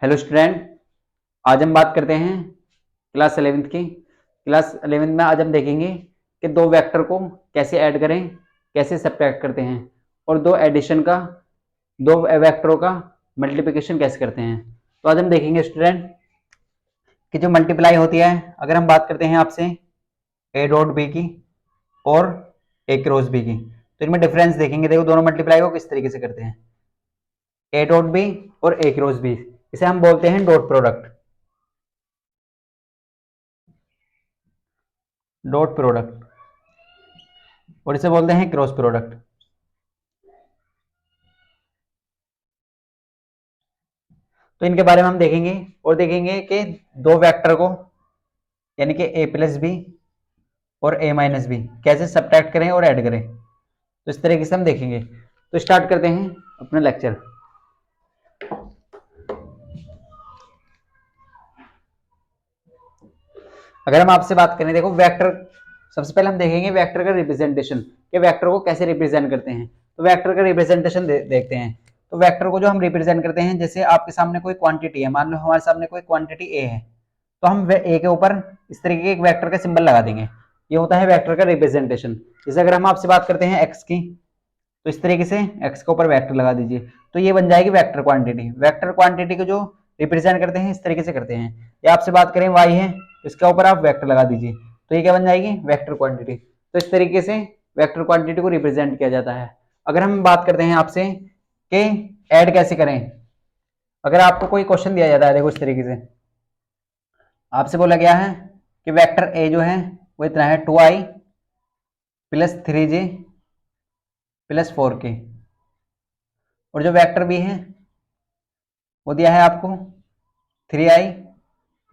Hello student. आज हम बात करते हैं क्लास 11th की। क्लास 11th में आज हम देखेंगे कि दो वेक्टर को कैसे ऐड करें, कैसे सब्ट्रैक्ट करते हैं और दो एडिशन का, दो वेक्टरों का मल्टीप्लिकेशन कैसे करते हैं। तो आज हम देखेंगे स्टूडेंट कि जो मल्टीप्लाई होती है, अगर हम बात करते हैं आपसे ए डॉट बी की और ए क्रॉस बी की, तो इनमें डिफरेंस देखेंगे। देखो दोनों मल्टीप्लाई को किस तरीके से करते हैं, ए डॉट बी और ए क्रॉस बी, इसे हम बोलते हैं डॉट प्रोडक्ट। डॉट प्रोडक्ट और इसे बोलते हैं क्रॉस प्रोडक्ट। तो इनके बारे में हम देखेंगे और देखेंगे कि दो वेक्टर को, यानी कि ए प्लस बी और ए माइनस बी, कैसे सब्ट्रैक्ट करें और ऐड करें। तो इस तरीके से हम देखेंगे। तो स्टार्ट करते हैं अपना लेक्चर। अगर हम आपसे बात करें, देखो वेक्टर, सबसे पहले हम देखेंगे वेक्टर का रिप्रेजेंटेशन, कि वेक्टर को कैसे रिप्रेजेंट करते हैं। तो वेक्टर का रिप्रेजेंटेशन देखते हैं। तो वेक्टर को जो हम रिप्रेजेंट करते हैं, जैसे आपके सामने कोई क्वांटिटी है, मान लो हमारे सामने कोई क्वांटिटी ए है, तो हम ए के ऊपर इस तरीके के एक वेक्टर का सिंबल लगा देंगे। ये होता है वेक्टर का रिप्रेजेंटेशन। जैसे अगर हम आपसे बात करते हैं एक्स की, तो इस तरीके से एक्स के ऊपर वेक्टर लगा दीजिए, तो ये बन जाएगी वेक्टर क्वांटिटी। वेक्टर क्वांटिटी को जो रिप्रेजेंट करते हैं इस तरीके से करते हैं। या आपसे बात करें वाई है, इसके ऊपर आप वेक्टर लगा दीजिए, तो ये क्या बन जाएगी, वेक्टर क्वांटिटी। तो इस तरीके से वेक्टर क्वांटिटी को रिप्रेजेंट किया जाता है। अगर हम बात करते हैं आपसे कि ऐड कैसे करें, अगर आपको कोई क्वेश्चन दिया जाता है, देखो इस तरीके से आपसे बोला गया है कि वेक्टर ए जो है वो इतना है 2i plus 3j plus 4k, और जो वेक्टर बी है वो दिया है आपको 3i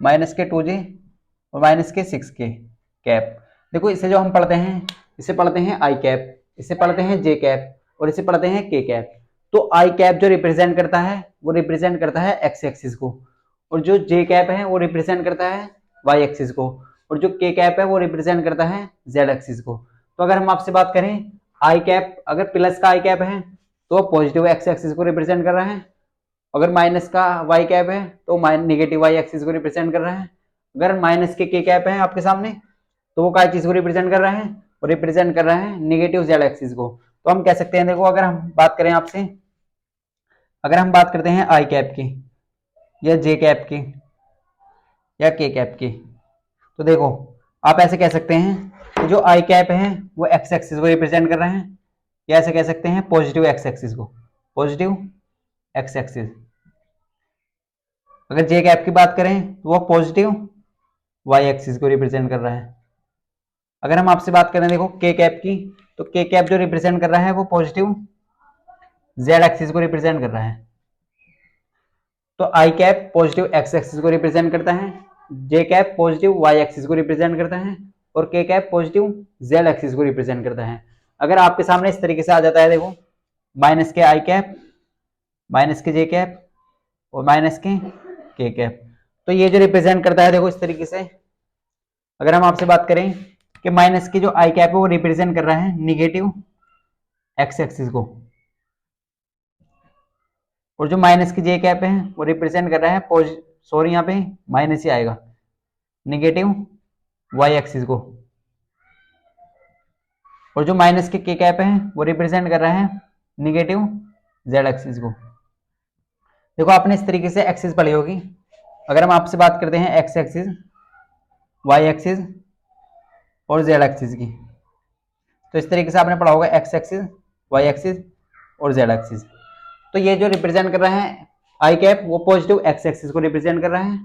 माइनस के 2j और माइनस के 6k कैप। देखो इसे जो हम पढ़ते हैं, इसे पढ़ते हैं आई कैप, इसे पढ़ते हैं जे कैप और इसे पढ़ते हैं के कैप। तो आई कैप जो रिप्रेजेंट करता है वो रिप्रेजेंट करता है एक्स एक्सिस को, और जो जे कैप है वो रिप्रेजेंट करता है वाई एक्सिस को, और जो के कैप है वो रिप्रेजेंट करता है जेड एक्सिस को। तो अगर हम आपसे बात करें, आई कैप अगर प्लस का आई कैप है तो पॉजिटिव एक्स एक्सिस को रिप्रेजेंट कर रहा है, अगर माइनस का वाई कैप है तो निगेटिव वाई एक्सिस को रिप्रेजेंट कर रहा है, अगर माइनस के कैप है आपके सामने तो वो क्या चीज को रिप्रेजेंट कर रहा है, वो रिप्रेजेंट कर रहा है निगेटिव जेड एक्सिस को। तो हम कह सकते हैं, देखो अगर हम बात करें आपसे, अगर हम बात करते हैं आई कैप की या जे कैप की या के कैप की, तो देखो आप ऐसे कह सकते हैं कि जो आई कैप है वो एक्स एक्सिस को रिप्रेजेंट कर रहे हैं, या ऐसे कह सकते हैं पॉजिटिव एक्स एक्सिस को, पॉजिटिव एक्स एक्सिस। अगर जे कैप की बात करें तो वो पॉजिटिव वाई एक्सिस को रिप्रेजेंट कर रहा है। अगर हम आपसे बात करें देखो के कैप की, तो के कैप जो रिप्रेजेंट कर रहा है वो पॉजिटिव जेड एक्सिस को रिप्रेजेंट कर रहा है। तो आई कैप पॉजिटिव एक्स एक्सिस को रिप्रेजेंट करता है, जे कैप पॉजिटिव वाई एक्सिस को रिप्रेजेंट करता है, और के कैप पॉजिटिव जेड एक्सिस को रिप्रेजेंट करता है। अगर आपके सामने इस तरीके से आ जाता है, देखो माइनस के आई कैप, माइनस के जे कैप और माइनस के कैप, तो ये जो रिप्रेजेंट करता है, देखो इस तरीके से अगर हम आपसे बात करें कि माइनस की जो आई कैप है वो रिप्रेजेंट कर रहा है निगेटिव एक्स एक्सिस को, और जो माइनस की जे कैप है वो रिप्रेजेंट कर रहा है, सॉरी यहाँ पे माइनस ही आएगा, निगेटिव वाई एक्सिस को, और जो माइनस के कैप है वो रिप्रेजेंट कर रहा है निगेटिव जेड एक्सिस को। देखो आपने इस तरीके से एक्सिस पढ़ी होगी। अगर हम आपसे बात करते हैं एक्स एक्सिस, वाई एक्सिस और जेड एक्सिस की, तो इस तरीके से आपने पढ़ा होगा एक्स एक्सिस, वाई एक्सिस और जेड एक्सिस। तो ये जो रिप्रेजेंट कर रहा है आई कैप वो पॉजिटिव एक्स एक्सिस को रिप्रेजेंट कर रहा है,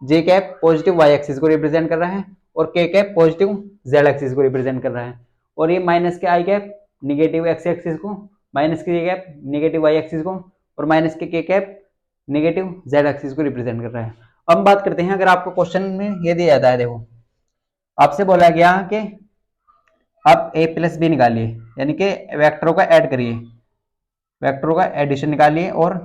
जे कैप पॉजिटिव वाई एक्सिस को रिप्रेजेंट कर रहा है, और के कैप पॉजिटिव जेड एक्सिस को रिप्रेजेंट कर रहा है। और ये माइनस के आई कैप निगेटिव एक्स एक्सिस को, माइनस के जे कैप निगेटिव वाई एक्सिस को, और माइनस के कैप निगेटिव जेड एक्सिस को रिप्रेजेंट कर रहा है। अब हम बात करते हैं, अगर आपको क्वेश्चन में ये दिया जाता है, देखो आपसे बोला गया कि आप ए प्लस बी निकालिए, यानी कि वेक्टरों का ऐड करिए, वेक्टरों का एडिशन निकालिए और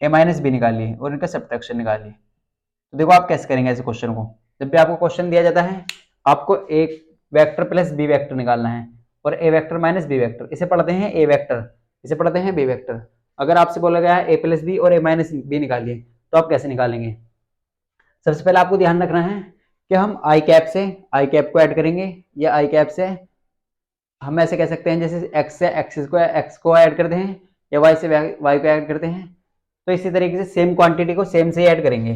ए माइनस बी निकालिए और इनका सब्ट्रैक्शन निकालिए। तो देखो आप कैसे करेंगे ऐसे क्वेश्चन को। जब भी आपको क्वेश्चन दिया जाता है, आपको एक वेक्टर प्लस बी वेक्टर निकालना है और ए वेक्टर माइनस बी वेक्टर, इसे पढ़ते हैं ए वेक्टर, इसे पढ़ते हैं बी वेक्टर। अगर आपसे बोला गया है ए प्लस बी और ए माइनस बी निकालिए, तो आप कैसे निकालेंगे? सबसे पहले आपको ध्यान रखना है कि हम आई कैप को ऐड करेंगे, या आई कैप से हम ऐसे कह सकते हैं जैसे एक्स से एक्स को ऐड करते हैं, या वाई से वाई को ऐड करते हैं। तो इसी तरीके से सेम क्वांटिटी को सेम से ऐड करेंगे।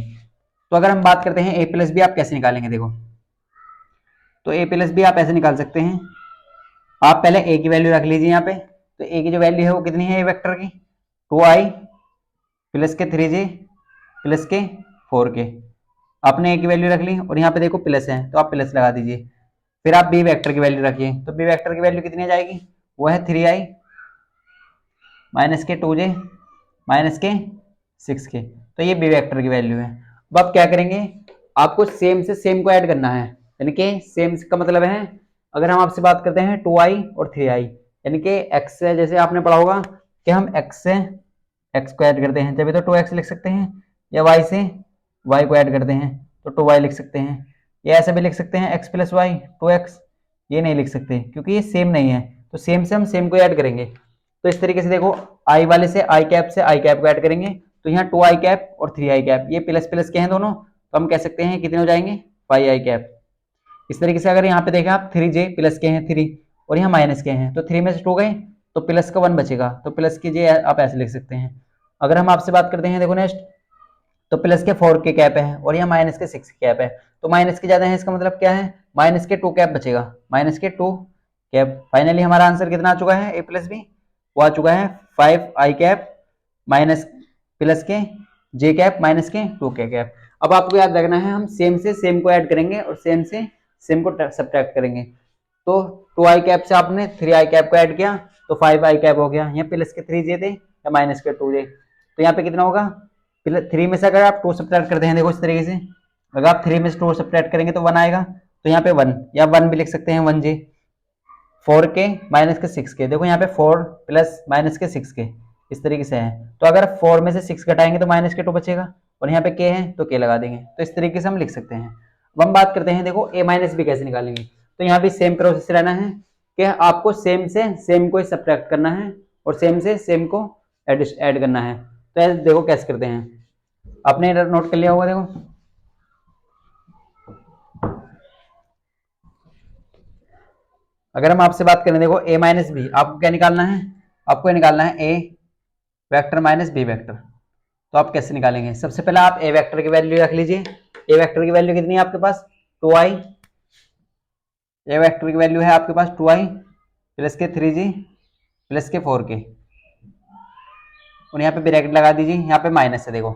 तो अगर हम बात करते हैं ए प्लस बी, आप कैसे निकालेंगे? देखो, तो ए प्लस बी आप ऐसे निकाल सकते हैं। आप पहले ए की वैल्यू रख लीजिए यहाँ पे। तो ए की जो वैल्यू है वो कितनी है ए वेक्टर की? 2i प्लस के 3j प्लस के 4k। आपने ए की वैल्यू रख ली और यहाँ पे देखो प्लस है तो आप प्लस लगा दीजिए। फिर आप बी वेक्टर की वैल्यू रखिए, तो बी वेक्टर की वैल्यू कितनी आ जाएगी? वो है 3i माइनस के 2j माइनस के 6k। तो ये बी वेक्टर की वैल्यू है। अब आप क्या करेंगे? आपको सेम से सेम को ऐड करना है, यानी कि सेम का मतलब है, अगर हम आपसे बात करते हैं 2i और 3i, यानी कि x से, जैसे आपने पढ़ा होगा कि हम x से x को ऐड करते हैं तभी तो 2x लिख सकते हैं, या y से y को ऐड करते हैं तो 2y लिख सकते हैं, या ऐसा भी लिख सकते हैं x प्लस वाई 2x। ये नहीं लिख सकते क्योंकि ये सेम नहीं है, तो सेम से हम सेम को ऐड करेंगे। तो इस तरीके से देखो, आई वाले से आई कैप को ऐड करेंगे, तो यहाँ 2i कैप और 3i कैप ये प्लस प्लस के हैं दोनों, तो हम कह सकते हैं कितने हो जाएंगे? 5i cap. इस तरीके से अगर यहाँ पे देखें आप 3j प्लस के हैं 3 और यहाँ माइनस के हैं, तो 3 में से 2 गए तो प्लस का 1 बचेगा, तो प्लस के जे आप ऐसे लिख सकते हैं। अगर हम आपसे बात करते हैं, देखो नेक्स्ट, तो प्लस के 4 के कैप है और यहाँ माइनस के 6 के कैप है, तो माइनस के ज्यादा है, इसका मतलब क्या है? माइनस के 2 कैप बचेगा, माइनस के 2 कैप। फाइनली हमारा आंसर कितना आ चुका है ए प्लस बी? वो आ चुका है 5i कैप माइनस प्लस के जे कैप माइनस के 2 के कैप। अब आपको याद रखना है, हम सेम से सेम को ऐड करेंगे और सेम से सेम को सब्ट्रैक्ट करेंगे। तो 2i कैप से आपने 3i कैप को ऐड किया तो 5i कैप हो गया, यहाँ प्लस के 3j थे या माइनस के 2j, तो यहाँ पे कितना होगा? 3 में से अगर आप 2 सब्ट्रैक्ट करते हैं, देखो इस तरीके से, अगर आप 3 में से 2 सब्ट्रैक्ट करेंगे तो 1 आएगा, तो यहाँ पे 1 या 1 भी लिख सकते हैं 1j। 4k माइनस के 6k, देखो यहाँ पे 4 प्लस माइनस के 6k इस तरीके से है, तो अगर 4 में से 6 घटाएंगे तो माइनस के 2 बचेगा, और यहाँ पे k है तो k लगा देंगे, तो इस तरीके से हम लिख सकते हैं। अब हम बात करते हैं, देखो a माइनस बी कैसे निकालेंगे? तो यहाँ भी सेम प्रोसेस रहना है कि आपको सेम से सेम को सब्ट्रैक्ट करना है और सेम से सेम को ऐड करना है। तो ऐसे देखो कैसे करते हैं, आपने नोट कर लिया होगा। देखो, अगर हम आपसे बात करें, देखो a माइनस बी, आपको क्या निकालना है? आपको निकालना है a vector minus B vector. तो आप कैसे निकालेंगे? सबसे पहले आप ए वेक्टर की वैल्यू रख लीजिए। ए वेक्टर की वैल्यू कितनी है आपके पास? 2i। ए वेक्टर की वैल्यू है आपके पास 2i प्लस के 3j प्लस के 4k, और यहाँ पे ब्रैकेट लगा दीजिए, यहाँ पे माइनस है। देखो,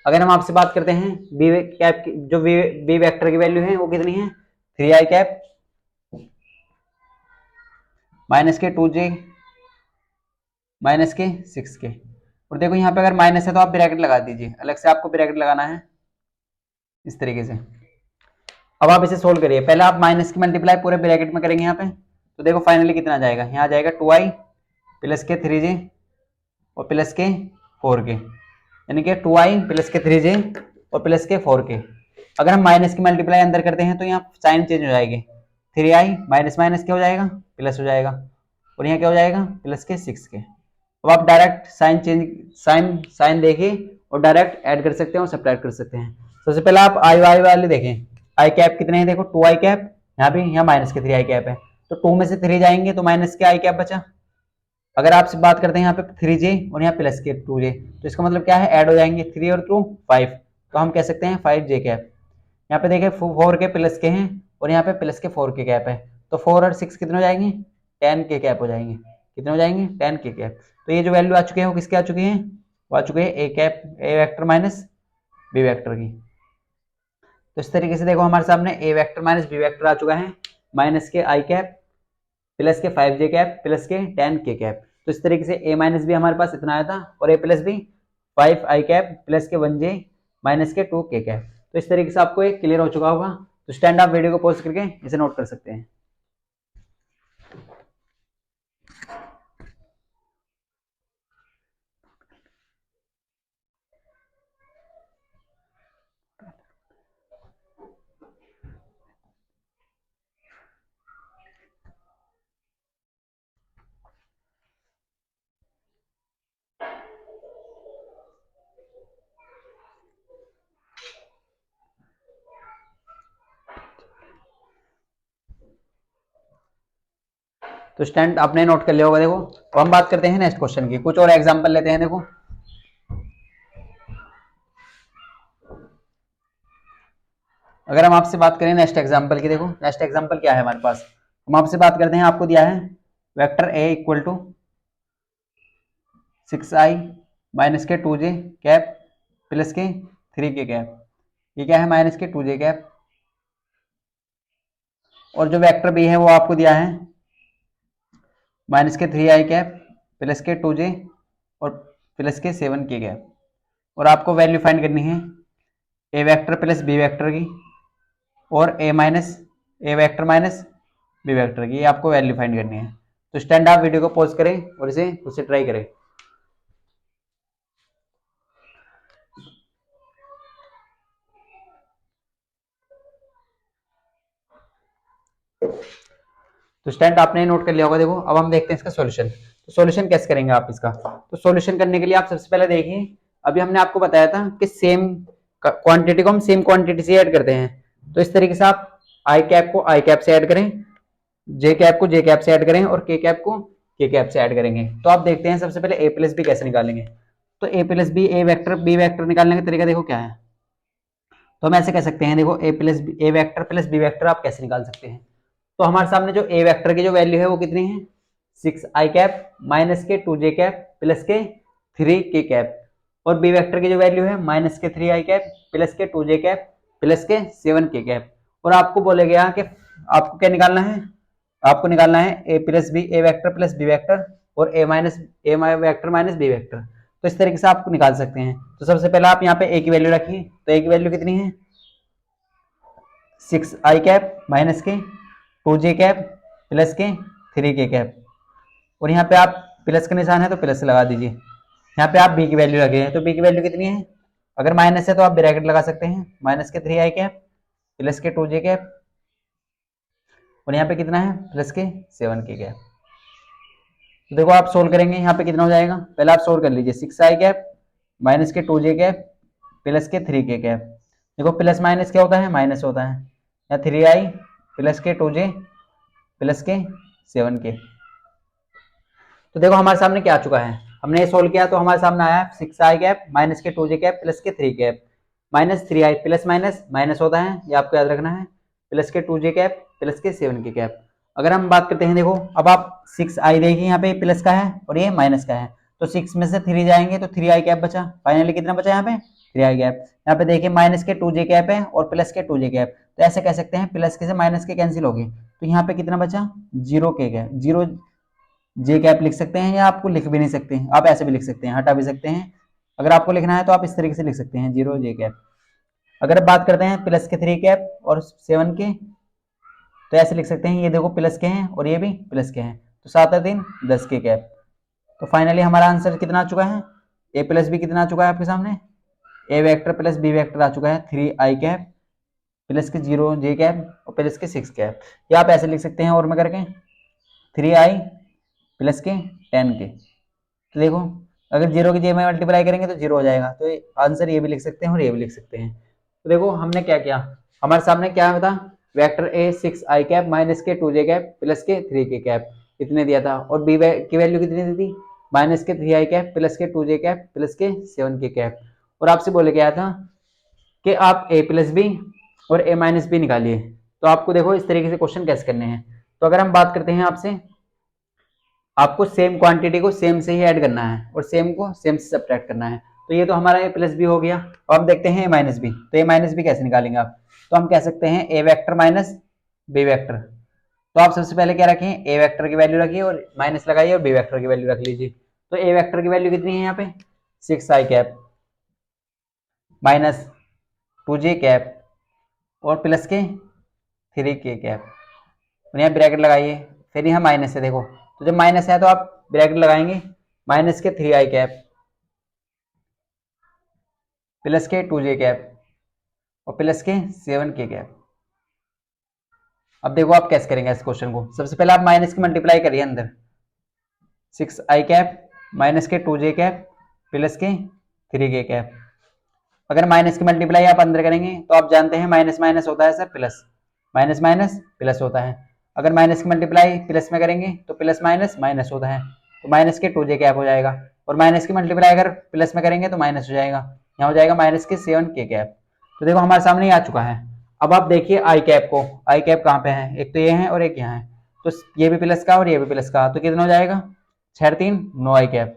अगर हम आपसे बात करते हैं बी कैप की, जो बी वेक्टर की वैल्यू है वो कितनी है? 3i कैप माइनस के 2j माइनस के 6k, और देखो यहाँ पे अगर माइनस है तो आप ब्रैकेट लगा दीजिए, अलग से आपको ब्रैकेट लगाना है इस तरीके से। अब आप इसे सोल्व करिए, पहले आप माइनस की मल्टीप्लाई पूरे ब्रैकेट में करेंगे यहाँ पे, तो देखो फाइनली कितना आ जाएगा? यहाँ आ जाएगा 2i प्लस के 3j और प्लस के 4k, यानी कि 2i प्लस के 3j और प्लस के 4k। अगर हम माइनस की मल्टीप्लाई अंदर करते हैं तो यहाँ साइन चेंज हो जाएगी, 3i माइनस माइनस क्या हो जाएगा? प्लस हो जाएगा, और यहाँ क्या हो जाएगा? प्लस के 6k। अब आप डायरेक्ट साइन चेंज, साइन देखिए और डायरेक्ट ऐड कर सकते हैं और सब्ट्रैक्ट कर सकते हैं। सबसे पहले आप आई वाई वाले देखें, आई कैप कितने हैं? देखो 2i कैप, यहाँ भी यहाँ माइनस के 3i कैप है, तो 2 में से 3 जाएंगे तो माइनस के i कैप बचा। अगर आपसे बात करते हैं यहाँ पे 3j और यहाँ प्लस के 2j, तो इसका मतलब क्या है? ऐड हो जाएंगे 3 और 2 5, तो हम कह सकते हैं 5j कैप। यहाँ पे देखिए 4 के प्लस के हैं और यहाँ पे प्लस के 4 के कैप है, तो 4 और 6 कितने हो जाएंगे? 10 के कैप हो जाएंगे। कितने हो जाएंगे? 10 के कैप। तो ये जो वैल्यू आ चुके हैं वो किसके आ चुके हैं? वो आ चुके हैं A cap, A vector minus B vector की। तो इस तरीके से देखो हमारे सामने ए वेक्टर माइनस बी वेक्टर आ चुका है, माइनस के आई कैप प्लस के 5j कैप प्लस के 10 के कैप। तो इस तरीके से ए माइनस बी हमारे पास इतना आया था, और A plus B 5i cap plus के 1j माइनस के 2k कैप। तो इस तरीके से आपको एक क्लियर हो चुका होगा। तो स्टैंड आप वीडियो को पॉज करके इसे नोट कर सकते हैं। तो स्टूडेंट आपने नोट कर लिया होगा। देखो अब हम बात करते हैं नेक्स्ट क्वेश्चन की, कुछ और एग्जांपल लेते हैं। देखो अगर हम आपसे बात करें नेक्स्ट एग्जांपल की, देखो नेक्स्ट एग्जांपल क्या है हमारे पास। हम आपसे बात करते हैं, आपको दिया है vector A equal to 6i minus के 2j कैप प्लस के 3k कैप। ये क्या है, माइनस के 2j कैप। और जो वेक्टर बी है वो आपको दिया है माइनस के 3i कैप प्लस के 2j और प्लस के 7k कैप। और आपको वैल्यू फाइंड करनी है ए वेक्टर प्लस बी वेक्टर की और ए वेक्टर माइनस बी वेक्टर की। ये आपको वैल्यू फाइंड करनी है। तो स्टैंड आप वीडियो को पॉज करें और इसे खुद से ट्राई करें। तो स्टैंड आपने नोट कर लिया होगा। देखो अब हम देखते हैं इसका सॉल्यूशन। तो सॉल्यूशन कैसे करेंगे आप इसका। तो सॉल्यूशन करने के लिए आप सबसे पहले देखिए, अभी हमने आपको बताया था कि सेम क्वांटिटी को हम सेम क्वांटिटी से ऐड करते हैं। तो इस तरीके से आप आई कैप को आई कैप से ऐड करें, जे कैप को जे कैप से ऐड करें और के कैप को के कैप से ऐड करेंगे। तो आप देखते हैं सबसे पहले ए प्लस बी कैसे निकालेंगे। तो A plus B A vector B vector निकालने का तरीका देखो क्या है। तो हम ऐसे कह सकते हैं, देखो ए वेक्टर प्लस बी वेक्टर आप कैसे निकाल सकते हैं। तो हमारे सामने जो ए वेक्टर की जो वैल्यू है वो कितनी है, 6i कैप माइनस के 2j कैप प्लस के 3k कैप। और बी वेक्टर की जो वैल्यू है माइनस के 3i कैप प्लस के 2j कैप प्लस के 7k कैप। और आपको बोले गया कि आपको क्या निकालना है, आपको निकालना है ए प्लस बी ए वेक्टर प्लस बी वेक्टर और ए वेक्टर माइनस बी वेक्टर। तो इस तरीके से आप निकाल सकते हैं। तो सबसे पहले आप यहाँ पे ए की वैल्यू रखिए। तो ए की वैल्यू कितनी है, 6i कैप माइनस के 2j कैप प्लस के 3k कैप। और यहाँ पे आप प्लस का निशान है तो प्लस से लगा दीजिए। यहाँ पे आप बी की वैल्यू रखे, तो बी की वैल्यू कितनी है, अगर माइनस है तो आप ब्रैकेट लगा सकते हैं, माइनस के 3i कैप प्लस के 2j कैप और यहाँ पे कितना है प्लस के 7k कैप। तो देखो आप सोल्व करेंगे, यहाँ पे कितना हो जाएगा, पहले आप सोल्व कर लीजिए। 6i कैप माइनस के 2j कैप प्लस के 3k कैप। देखो प्लस माइनस क्या होता है, माइनस होता है। या 3i प्लस के 2j प्लस के 7k। तो देखो हमारे सामने क्या आ चुका है, हमने ये सोल्व किया तो हमारे सामने आया 6i कैप माइनस के 2j कैप प्लस के 3 cap. Minus 3i plus minus minus होता है, ये आपको याद रखना है, प्लस के 2j कैप प्लस के 7k कैप। अगर हम बात करते हैं, देखो अब आप 6i देखिए, यहाँ पे प्लस का है और ये माइनस का है, तो 6 में से 3 जाएंगे तो 3i कैप बचा। फाइनली कितना बचा यहाँ पे 3i कैप। यहाँ पे देखिए माइनस के 2j कैप है और प्लस के 2j कैप, तो ऐसे कह सकते हैं प्लस के से माइनस के कैंसिल हो गए। तो यहाँ पे कितना बचा 0k कैप, 0 जे कैप लिख सकते हैं, या आपको लिख भी नहीं सकते हैं, आप ऐसे भी लिख सकते हैं, हटा भी सकते हैं। अगर आपको लिखना है तो आप इस तरीके से लिख सकते हैं 0 जे कैप। अगर बात करते हैं प्लस के 3 कैप और 7 के, तो ऐसे लिख सकते हैं, ये देखो प्लस के हैं और ये भी प्लस के हैं, तो 7 और 3 10 के कैप। तो फाइनली हमारा आंसर कितना आ चुका है, ए प्लस बी कितना आ चुका है आपके सामने, ए वेक्टर प्लस बी वेक्टर आ चुका है 3i कैप प्लस के 0 जे कैप और प्लस के 6 कैप। या आप ऐसे लिख सकते हैं और में करके 3i प्लस के 10k। तो देखो अगर 0 की जे में मल्टीप्लाई करेंगे तो 0 हो जाएगा, तो आंसर ये भी लिख सकते हैं और ये भी लिख सकते हैं। तो देखो हमने क्या किया, हमारे सामने क्या था, वेक्टर ए 6i कैप माइनस के 2j कैप प्लस के 3k कैप इतने दिया था, और बी की वैल्यू कितनी दी थी, माइनस के 3i कैप प्लस के 2j कैप प्लस के 7k कैप। और आपसे बोले गया था कि आप ए प्लस बी और ए माइनस बी निकालिए। तो आपको देखो इस तरीके से क्वेश्चन कैसे करने हैं। तो अगर हम बात करते हैं आपसे, आपको सेम क्वांटिटी को सेम से ही ऐड करना है और सेम को सेम से सब्ट्रैक्ट करना है। तो ये तो हमारा ए प्लस बी हो गया। अब हम देखते हैं ए माइनस बी। तो ए माइनस बी कैसे निकालेंगे आप, तो हम कह सकते हैं ए वेक्टर माइनस बी वेक्टर। तो आप सबसे पहले क्या रखें, ए वेक्टर की वैल्यू रखिए और माइनस लगाइए और बी वेक्टर की वैल्यू रख लीजिए। तो ए वेक्टर की वैल्यू कितनी है यहाँ पे 6i cap minus 2j cap और प्लस के 3k कैप, और यहाँ ब्रैकेट लगाइए। फिर यहाँ माइनस है, देखो तो जब माइनस है तो आप ब्रैकेट लगाएंगे, माइनस के 3i कैप प्लस के 2j कैप और प्लस के 7k कैप। अब देखो आप कैसे करेंगे इस क्वेश्चन को। सबसे पहले आप माइनस की मल्टीप्लाई करिए अंदर, 6i कैप माइनस के 2j कैप प्लस के 3k कैप। अगर माइनस की मल्टीप्लाई आप अंदर करेंगे तो आप जानते हैं माइनस माइनस होता है sir plus, minus minus plus होता है। अगर माइनस की मल्टीप्लाई प्लस में करेंगे तो प्लस माइनस माइनस होता है, तो माइनस के 2j कैप हो जाएगा, और माइनस की मल्टीप्लाई अगर प्लस में करेंगे तो माइनस हो जाएगा, यहाँ हो जाएगा माइनस के 7k कैप। तो देखो हमारे सामने ही आ चुका है। अब आप देखिए आई कैप को, आई कैप कहाँ पे है, एक तो ये है और एक यहाँ है, तो ये भी प्लस का और ये भी प्लस का, तो कितना हो जाएगा 6 3 9 आई कैप।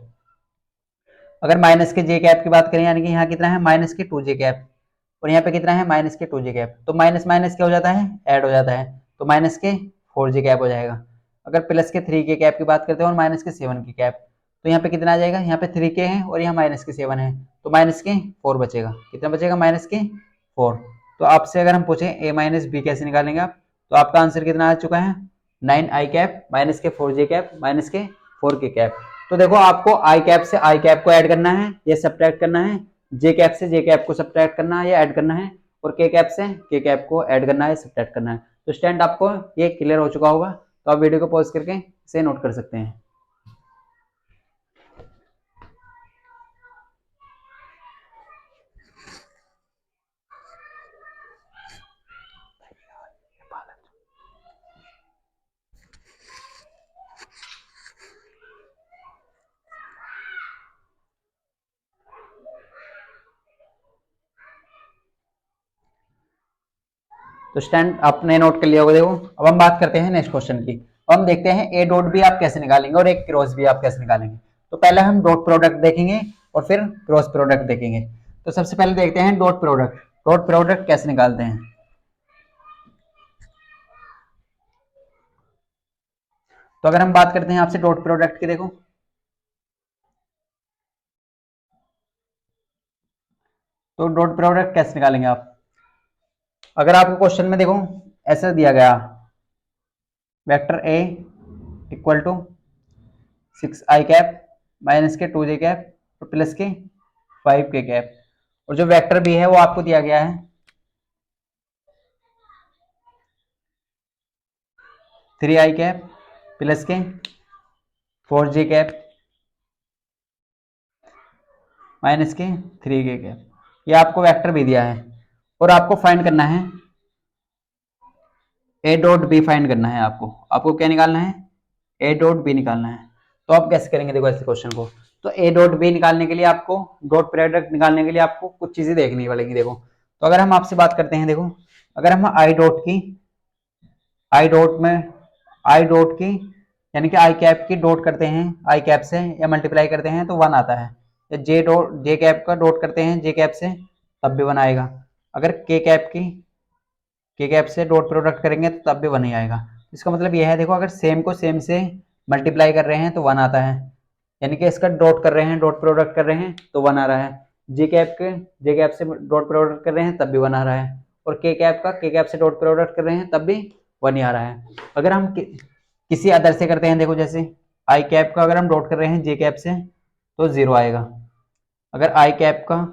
अगर माइनस के जे कैप की बात करें, यानी कि यहाँ कितना है माइनस के 2j कैप, और यहाँ पे कितना है माइनस के 2j कैप, तो माइनस माइनस क्या हो जाता है, ऐड हो जाता है, तो माइनस के 4j कैप हो जाएगा। अगर प्लस के 3k कैप की बात करते हैं और माइनस के 7k कैप, तो यहाँ पे कितना आ जाएगा, यहाँ पे 3k है और यहाँ माइनस के 7 है, तो माइनस के 4 बचेगा, कितना बचेगा माइनस के 4। तो आपसे अगर हम पूछें a माइनस बी कैसे निकालेंगे आप, तो आपका आंसर कितना आ चुका है 9 आई कैप माइनस के 4j कैप माइनस के 4k कैप। तो देखो आपको आई कैप से आई कैप को ऐड करना है या सब्ट्रैक्ट करना है, जे कैप से जे कैप को सब्ट्रैक्ट करना है या ऐड करना है, और के कैप से के कैप को ऐड करना है सब्ट्रैक्ट करना है। तो स्टूडेंट आपको ये क्लियर हो चुका होगा, तो आप वीडियो को पॉज करके इसे नोट कर सकते हैं। तो स्टैंड आपने नोट कर लिया होगा। देखो अब हम बात करते हैं नेक्स्ट क्वेश्चन की, अब हम देखते हैं ए डॉट भी आप कैसे निकालेंगे और एक क्रॉस भी आप कैसे निकालेंगे। तो पहले हम डॉट प्रोडक्ट देखेंगे और फिर क्रॉस प्रोडक्ट देखेंगे। तो सबसे पहले देखते हैं डॉट प्रोडक्ट, डॉट प्रोडक्ट कैसे निकालते हैं। तो अगर हम बात करते हैं आपसे डॉट प्रोडक्ट की, देखो तो डॉट प्रोडक्ट कैसे निकालेंगे आप। अगर आपको क्वेश्चन में देखो ऐसा दिया गया, vector A equal to 6 i cap minus के 2j कैप और प्लस के 5k कैप, और जो वेक्टर बी है वो आपको दिया गया है 3 आई कैप प्लस के 4j कैप माइनस के 3k कैप, ये आपको वेक्टर भी दिया है, और आपको फाइंड करना है ए डॉट बी, फाइंड करना है आपको, आपको क्या निकालना है ए डॉट बी निकालना है। तो आप कैसे करेंगे, देखो ऐसे क्वेश्चन को, तो ए डॉट बी निकालने के लिए आपको, डॉट प्रोडक्ट निकालने के लिए आपको कुछ चीजें देखनी पड़ेंगी। देखो तो अगर हम आपसे बात करते हैं, देखो अगर हम आई डॉट की, आई डॉट में आई डॉट की यानी कि आई कैप की डॉट करते हैं आई कैप से या मल्टीप्लाई करते हैं तो 1 आता है, या जे डॉट जे कैप का डॉट करते हैं जे कैप से तब भी 1 आएगा। अगर के कैप से डॉट प्रोडक्ट करेंगे तो तब भी 1 ही आएगा। इसका मतलब यह है, देखो अगर सेम को सेम से मल्टीप्लाई कर रहे हैं तो 1 आता है, यानी कि इसका डॉट कर रहे हैं, डॉट प्रोडक्ट कर रहे हैं तो 1 आ रहा है। जे कैप से डॉट प्रोडक्ट कर रहे हैं तब भी 1 आ रहा है, और के कैप से डॉट प्रोडक्ट कर रहे हैं तब भी 1 ही आ रहा है। अगर हम किसी अदर से करते हैं, देखो जैसे आई कैप का अगर हम डॉट कर रहे हैं जे कैप से तो 0 आएगा, अगर आई कैप का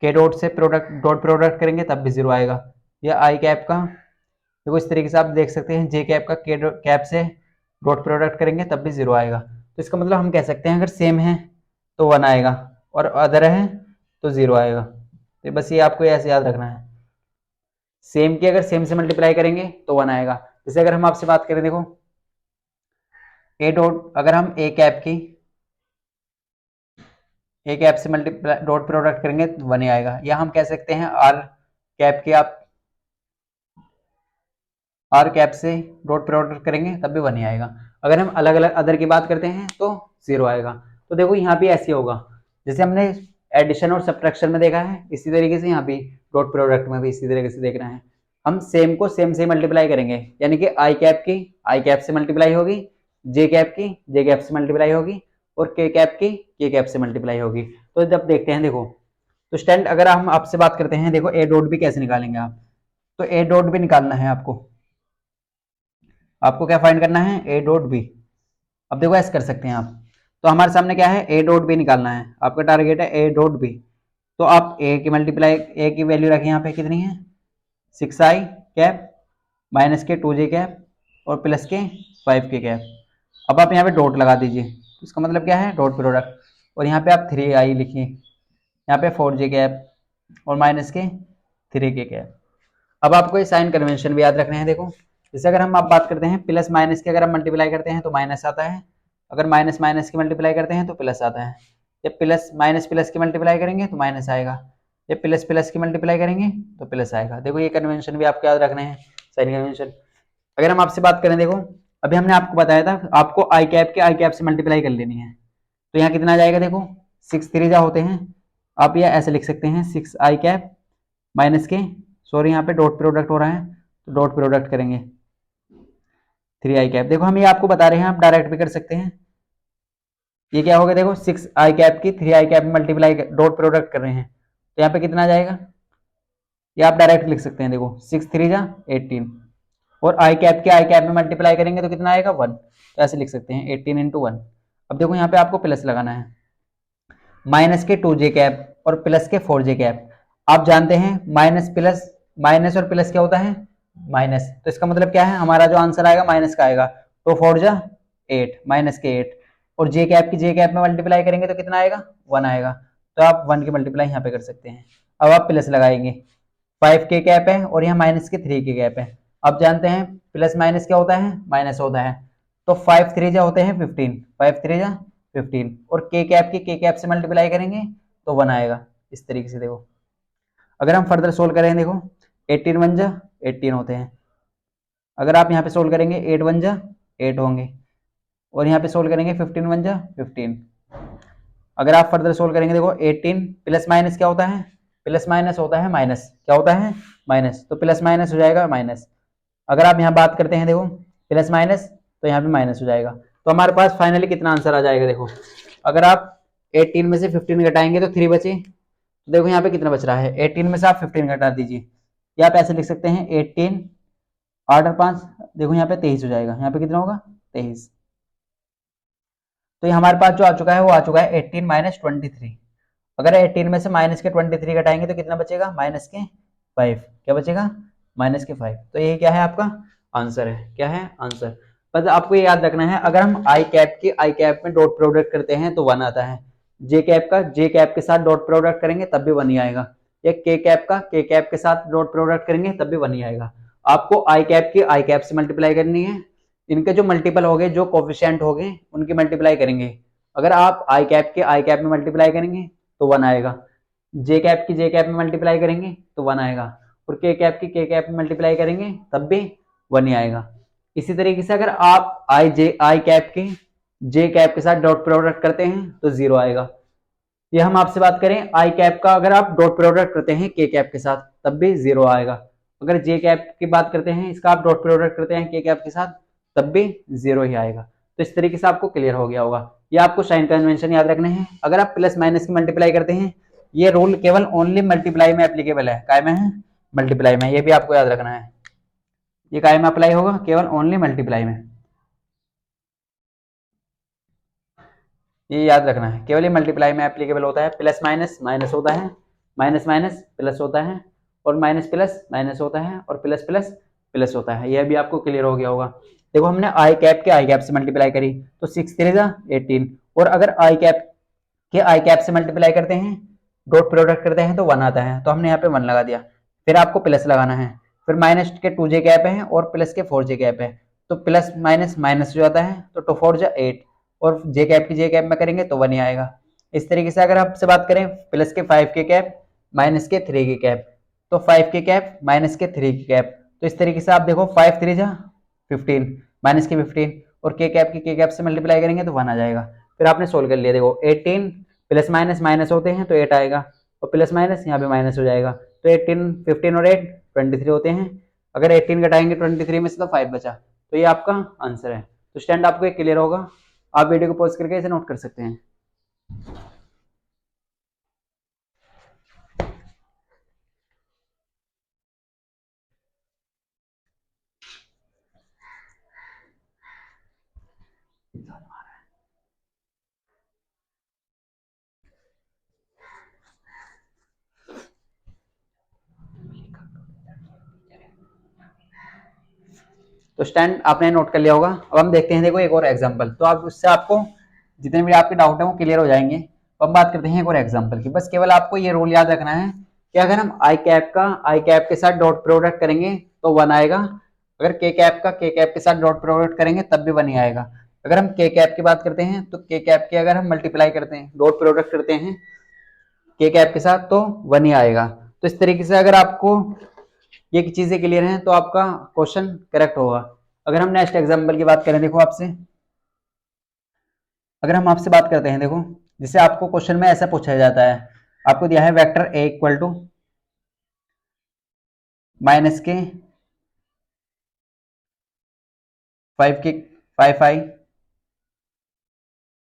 के डॉट से प्रोडक्ट डॉट प्रोडक्ट करेंगे तब भी 0 आएगा, या आई कैप का, देखो इस तरीके से आप देख सकते हैं जे कैप का के कैप से डॉट प्रोडक्ट करेंगे तब भी 0 आएगा। तो इसका मतलब हम कह सकते हैं अगर सेम है तो 1 आएगा और अदर है तो 0 आएगा। तो बस ये आपको ऐसे याद रखना है, सेम की अगर सेम से मल्टीप्लाई करेंगे तो 1 आएगा। जैसे अगर हम आपसे बात करें, देखो ए डॉट, अगर हम ए कैप से मल्टीप्लाई डॉट प्रोडक्ट करेंगे तो 1 ही आएगा, या हम कह सकते हैं आर कैप से डॉट प्रोडक्ट करेंगे तब भी 1 ही आएगा। अगर हम अलग अलग अदर की बात करते हैं तो 0 आएगा। तो देखो यहाँ भी ऐसे होगा, जैसे हमने एडिशन और सब्ट्रैक्शन में देखा है इसी तरीके से यहाँ भी डॉट प्रोडक्ट में भी इसी तरीके से देखना है। हम सेम को सेम से मल्टीप्लाई करेंगे, यानी कि आई कैप की आई कैप से मल्टीप्लाई होगी, जे कैप की जे कैप से मल्टीप्लाई होगी, और के कैप की के कैप से मल्टीप्लाई होगी। तो जब देखते हैं, देखो तो स्टैंड अगर हम आपसे बात करते हैं, देखो ए डॉट भी कैसे निकालेंगे आप, तो ए डॉट भी निकालना है आपको, आपको क्या फाइंड करना है ए डॉट बी। अब देखो ऐसे कर सकते हैं आप, तो हमारे सामने क्या है ए डॉट बी निकालना है, आपका टारगेट है ए डॉट बी। तो आप ए की मल्टीप्लाई ए की वैल्यू रखें यहाँ पे कितनी है 6 आई कैप माइनस के 2j कैप और प्लस के 5k कैप। अब आप यहाँ पे डॉट लगा दीजिए, तो इसका मतलब क्या है डॉट प्रोडक्ट, और यहाँ पे आप 3 आई लिखिए, यहाँ पे 4j कैप और माइनस के 3k कैप। अब आपको ये साइन कन्वेंशन भी याद रखने हैं। देखो जैसे अगर हम आप बात करते हैं प्लस माइनस की, अगर हम मल्टीप्लाई करते हैं तो माइनस आता है, अगर माइनस माइनस की मल्टीप्लाई करते हैं तो प्लस आता है, जब प्लस माइनस प्लस की मल्टीप्लाई करेंगे तो माइनस आएगा, जब प्लस प्लस की मल्टीप्लाई करेंगे तो प्लस आएगा। देखो ये कन्वेंशन भी आपको याद रखने हैं, साइन कन्वेंशन। अगर हम आपसे बात करें, देखो अभी हमने आपको बताया था आपको आई कैप के आई कैप से मल्टीप्लाई कर लेनी है, तो यहाँ कितना आ जाएगा, देखो 6 3 होते हैं, आप ये ऐसे लिख सकते हैं 6 आई कैप माइनस के, सॉरी यहाँ पे डॉट प्रोडक्ट हो रहा है तो डॉट प्रोडक्ट करेंगे 3 आई कैप। देखो हम ये आपको बता रहे हैं, आप डायरेक्ट भी कर सकते हैं। ये क्या होगा, देखो 6 आई कैप की 3 आई कैप में मल्टीप्लाई डॉट प्रोडक्ट कर रहे हैं, तो यहाँ पे कितना आ जाएगा, ये आप डायरेक्ट लिख सकते हैं। देखो 6 3 जा 18, और आई कैप के आई कैप में मल्टीप्लाई करेंगे तो कितना आएगा 1, तो ऐसे लिख सकते हैं 18 इंटू 1। अब देखो यहाँ पे आपको प्लस लगाना है, माइनस के 2 जे कैप और प्लस के 4 जे कैप। आप जानते हैं माइनस प्लस, माइनस और प्लस क्या होता है, माइनस, तो इसका मतलब क्या है, हमारा जो आंसर आएगा माइनस का आएगा, तो 4 जा 8, माइनस के 8, और जे कैप की जे कैप में मल्टीप्लाई करेंगे तो कितना आएगा 1 आएगा, तो आप 1 की मल्टीप्लाई यहाँ पे कर सकते हैं। अब आप प्लस लगाएंगे, 5 के कैप है और यहाँ माइनस के 3 के कैप है। आप जानते हैं प्लस माइनस क्या होता है, माइनस होता है, तो 5 3 जा होते हैं 15, 5 3 जा 15, और के कैप की के कैप से मल्टीप्लाई करेंगे तो 1 आएगा। इस तरीके से देखो अगर हम फर्दर सोल्व करें, देखो 18 1 जा 18 होते हैं, अगर आप यहाँ पे सोल्व करेंगे 8 1 जा 8 होंगे, और यहाँ पे सोल्व करेंगे 15 1 जा 15। अगर आप फर्दर सोल्व करेंगे, देखो 18 प्लस माइनस क्या होता है, प्लस माइनस होता है माइनस, क्या होता है माइनस, तो प्लस माइनस हो जाएगा माइनस। अगर आप यहाँ बात करते हैं, देखो प्लस माइनस, तो यहाँ पे माइनस हो जाएगा, तो हमारे पास फाइनली कितना आंसर आ जाएगा। देखो अगर आप 18 में से 15 घटाएंगे तो 3 बचे, तो देखो यहाँ पे कितना बच रहा है, 18 में से आप 15 घटा दीजिए, या आप ऐसे लिख सकते हैं 18 8 और 5, देखो यहाँ पे 23 हो जाएगा, यहाँ पे कितना होगा 23। तो ये हमारे पास जो आ चुका है वो आ चुका है 18 माइनस 23। अगर 18 में से माइनस के 23 घटाएंगे तो कितना बचेगा, माइनस के 5, क्या बचेगा माइनस के 5। तो ये क्या है आपका आंसर है, क्या है आंसर। बस आपको ये याद रखना है, अगर हम आई कैप की आई कैप में डॉट प्रोडक्ट करते हैं तो 1 आता है, जे कैप का जे कैप के साथ डॉट प्रोडक्ट करेंगे तब भी 1 ही आएगा, या के कैप का के कैप के साथ डॉट प्रोडक्ट करेंगे तब भी 1 ही आएगा। आपको आई कैप की आई कैप से मल्टीप्लाई करनी है, इनके जो मल्टीपल हो गए, जो कोफिशिएंट हो गए, उनकी मल्टीप्लाई करेंगे। अगर आप आई कैप के आई कैप में मल्टीप्लाई करेंगे तो 1 आएगा, जे कैप की जे कैप में मल्टीप्लाई करेंगे तो 1 आएगा, और के कैप की के कैप में मल्टीप्लाई करेंगे तब भी 1 ही आएगा। इसी तरीके से अगर आप आई कैप के जे कैप के साथ डॉट प्रोडक्ट करते हैं तो 0 आएगा। ये हम आपसे बात करें आई कैप का, अगर आप डॉट प्रोडक्ट करते हैं के कैप के साथ तब भी 0 आएगा। अगर जे कैप की बात करते हैं, इसका आप डॉट प्रोडक्ट करते हैं के कैप के साथ तब भी 0 ही आएगा। तो इस तरीके से आपको क्लियर हो गया होगा। ये आपको साइन कन्वेंशन याद रखने हैं। अगर आप प्लस माइनस की मल्टीप्लाई करते हैं, ये रूल केवल ओनली मल्टीप्लाई में एप्लीकेबल है, काय में है मल्टीप्लाई में, ये भी आपको याद रखना है। ये काय में अप्लाई होगा, केवल ओनली मल्टीप्लाई में, ये याद रखना है, केवल ये मल्टीप्लाई में एप्लीकेबल होता है। प्लस माइनस माइनस होता है, माइनस माइनस प्लस होता है, और माइनस प्लस माइनस होता है, और प्लस प्लस प्लस होता है। यह भी आपको क्लियर हो गया होगा। देखो हमने आई कैप के आई कैप से मल्टीप्लाई करी तो 6 3 जा 18, और अगर आई कैप के आई कैप से मल्टीप्लाई करते हैं, डॉट प्रोडक्ट करते हैं तो 1 आता है, तो हमने यहाँ पे 1 लगा दिया। फिर आपको प्लस लगाना है, फिर माइनस के 2 जे कैप है और प्लस के 4 जे कैप है, तो प्लस माइनस माइनस हो जाता है, तो 2 4 जा 8, और जे कैप की जे कैप में करेंगे तो 1 ही आएगा। इस तरीके से अगर आपसे बात करें प्लस के 5 के कैप माइनस के 3 के कैप, तो 5 के कैप माइनस के 3 के कैप, तो इस तरीके से आप देखो 5 3 जा 15 माइनस के 15, और के कैप की के कैप से मल्टीप्लाई करेंगे तो 1 आ जाएगा। फिर आपने सोल्व कर लिया। देखो 18 प्लस माइनस माइनस होते हैं तो 8 आएगा, और प्लस माइनस यहाँ पे माइनस हो जाएगा, तो 18 15 और 8 23 होते हैं। अगर 18 घटाएंगे 23 में से तो 5 बचा, तो ये आपका आंसर है। तो स्टैंड आपको एक क्लियर होगा। आप वीडियो को पॉज करके इसे नोट कर सकते हैं। तो स्टैंड आपने नोट कर लिया होगा। अब हम देखते हैं, देखो एक और एग्जांपल, तो आप उससे आपको जितने भी आपके डाउट है वो क्लियर हो जाएंगे। अब हम बात करते हैं एक और एग्जांपल की। बस केवल आपको ये रूल याद रखना है कि अगर हम आई कैप का आई कैप के साथ डॉट प्रोडक्ट करेंगे तो 1 आएगा, अगर के कैप का के कैप के साथ डॉट प्रोडक्ट करेंगे तब भी 1 ही आएगा। अगर हम के कैप की बात करते हैं तो के कैप के अगर हम मल्टीप्लाई करते हैं, डॉट प्रोडक्ट करते हैं के कैप के साथ, तो 1 ही आएगा। तो इस तरीके से अगर आपको ये चीजें क्लियर हैं तो आपका क्वेश्चन करेक्ट होगा। अगर हम नेक्स्ट एग्जाम्पल की बात करें, देखो आपसे, अगर हम आपसे बात करते हैं, देखो जिसे आपको क्वेश्चन में ऐसा पूछा जाता है, आपको दिया है vector A equal to minus के 5 आई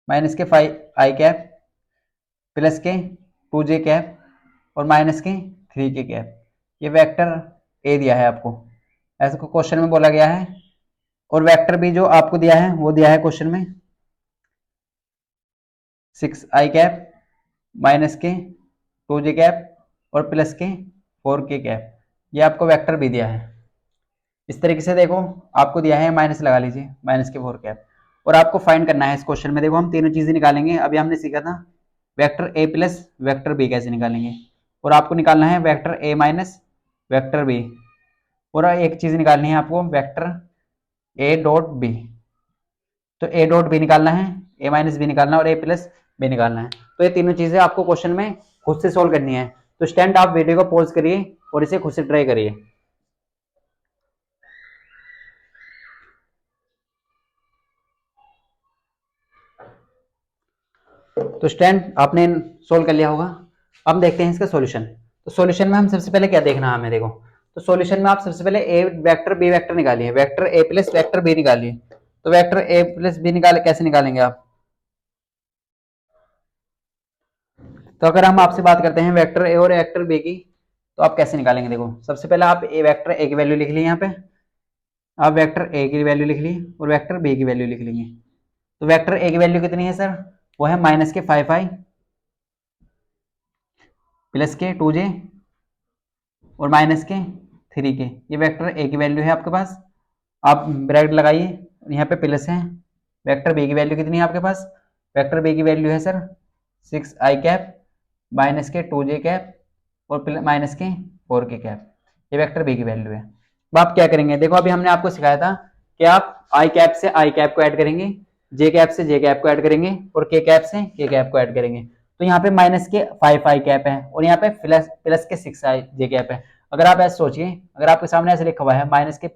माइनस के 5 आई कैप प्लस के 2 जे कैप और माइनस के 3 के कैप। ये वेक्टर ए दिया है आपको, ऐसा को क्वेश्चन में बोला गया है। और वेक्टर बी जो आपको दिया है वो दिया है क्वेश्चन में 6 आई कैप माइनस के 2 जे कैप और प्लस के 4 के कैप। ये आपको वेक्टर बी दिया है। इस तरीके से देखो आपको दिया है, माइनस लगा लीजिए, माइनस के 4 कैप, और आपको फाइंड करना है इस क्वेश्चन में। देखो हम तीनों चीजें निकालेंगे। अभी हमने सीखा था vector A plus vector B कैसे निकालेंगे, और आपको निकालना है vector A minus vector B, और एक चीज निकालनी है आपको वेक्टर ए डॉट बी। तो ए डॉट बी निकालना है, ए माइनस बी निकालना है और ए प्लस बी निकालना है। तो ये तीनों चीजें आपको क्वेश्चन में खुद से सोल्व करनी है। तो स्टूडेंट आप वीडियो को पॉज करिए और इसे खुद से ट्राई करिए। तो स्टूडेंट आपने सोल्व कर लिया होगा। अब देखते हैं इसका सॉल्यूशन। तो सॉल्यूशन में हम सबसे पहले क्या देखना है हमें, देखो तो सॉल्यूशन में आप सबसे पहले ए वेक्टर बी वेक्टर निकालिए, vector A plus vector B निकालिए। तो वेक्टर ए प्लस बी निकाले, कैसे निकालेंगे आप? तो अगर हम आपसे बात करते हैं वेक्टर ए और वेक्टर बी की, तो आप कैसे निकालेंगे? देखो सबसे पहले आप ए वेक्टर ए की वैल्यू लिख ली, यहाँ पे आप वेक्टर ए की वैल्यू लिख ली और वेक्टर बी की वैल्यू लिख लेंगे। तो वेक्टर ए की वैल्यू कितनी है सर? वो है माइनस के 5 आई प्लस के 2 जे और माइनस के 3 के। ये वेक्टर ए की वैल्यू है आपके पास। आप ब्रैकेट लगाइए, यहाँ पे प्लस है। वेक्टर बी की वैल्यू कितनी है आपके पास? वेक्टर बी की वैल्यू है सर 6 आई कैप माइनस के 2 जे कैप और माइनस के 4 के कैप। ये वेक्टर बी की वैल्यू है। अब आप क्या करेंगे, देखो अभी हमने आपको सिखाया था कि आप आई कैप से आई कैप को ऐड करेंगे, जे कैप से जे कैप को ऐड करेंगे और के कैप से के कैप को ऐड करेंगे। तो यहाँ पे माइनस के 5 आई कैप है और यहाँ पे प्लस के 6 आई जे कैप है। अगर आप ऐसे सोचिए, अगर आपके सामने ऐसे लिखा हुआ है माइनस के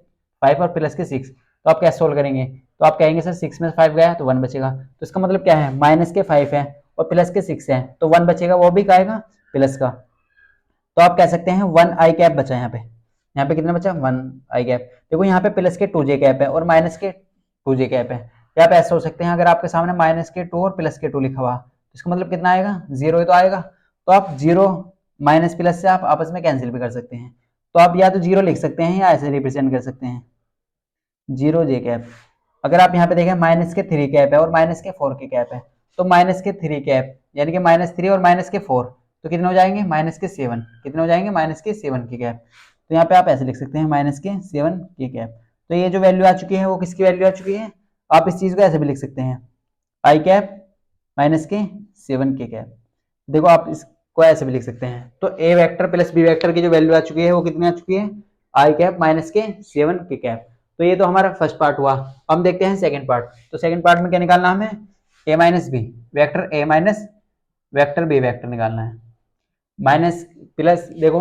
5 और प्लस के 6, तो आप कैसे सोल्व करेंगे? तो आप कहेंगे सर 6 में 5 गया तो 1 बचेगा। तो इसका मतलब क्या है, माइनस के 5 है और प्लस के 6 है तो 1 बचेगा, वो भी आएगा प्लस का। तो आप कह सकते हैं 1 आई कैप बचा यहाँ पे कितना बचा? 1 आई कैप। देखो यहाँ पे प्लस के 2 जे कैप है और माइनस के 2 जे कैप है। या आप ऐसे हो सकते हैं, अगर आपके सामने माइनस के 2 और प्लस के 2 लिखा हुआ तो इसका मतलब कितना आएगा? 0 ही तो आएगा। तो आप 0 माइनस प्लस से आप आपस में कैंसिल भी कर सकते हैं। तो आप या तो 0 लिख सकते हैं या ऐसे रिप्रेजेंट कर सकते हैं 0 जे कैप। अगर आप यहाँ पे देखें माइनस के 3 कैप है और माइनस के 4 के कैप है, तो माइनस के 3 कैप यानी कि -3 और माइनस के 4 तो कितने हो जाएंगे? माइनस के 7। कितने हो जाएंगे? माइनस के 7 के कैप। तो यहाँ पे आप ऐसे लिख सकते हैं माइनस के 7 के कैप। तो ये जो वैल्यू आ चुकी है वो किसकी वैल्यू आ चुकी है? आप इस चीज को ऐसे भी लिख सकते हैं आई कैप माइनस के 7 के कैप। देखो आप इसको ऐसे भी लिख सकते हैं। तो ए वेक्टर प्लस बी वेक्टर की जो वैल्यू आ चुकी है वो कितनी आ चुकी है? आई कैप माइनस के 7 के कैप। तो ये तो हमारा फर्स्ट पार्ट हुआ। हम देखते हैं सेकंड पार्ट। तो सेकंड पार्ट में क्या निकालना हमें? A minus B vector A minus vector B vector निकालना है। माइनस प्लस, देखो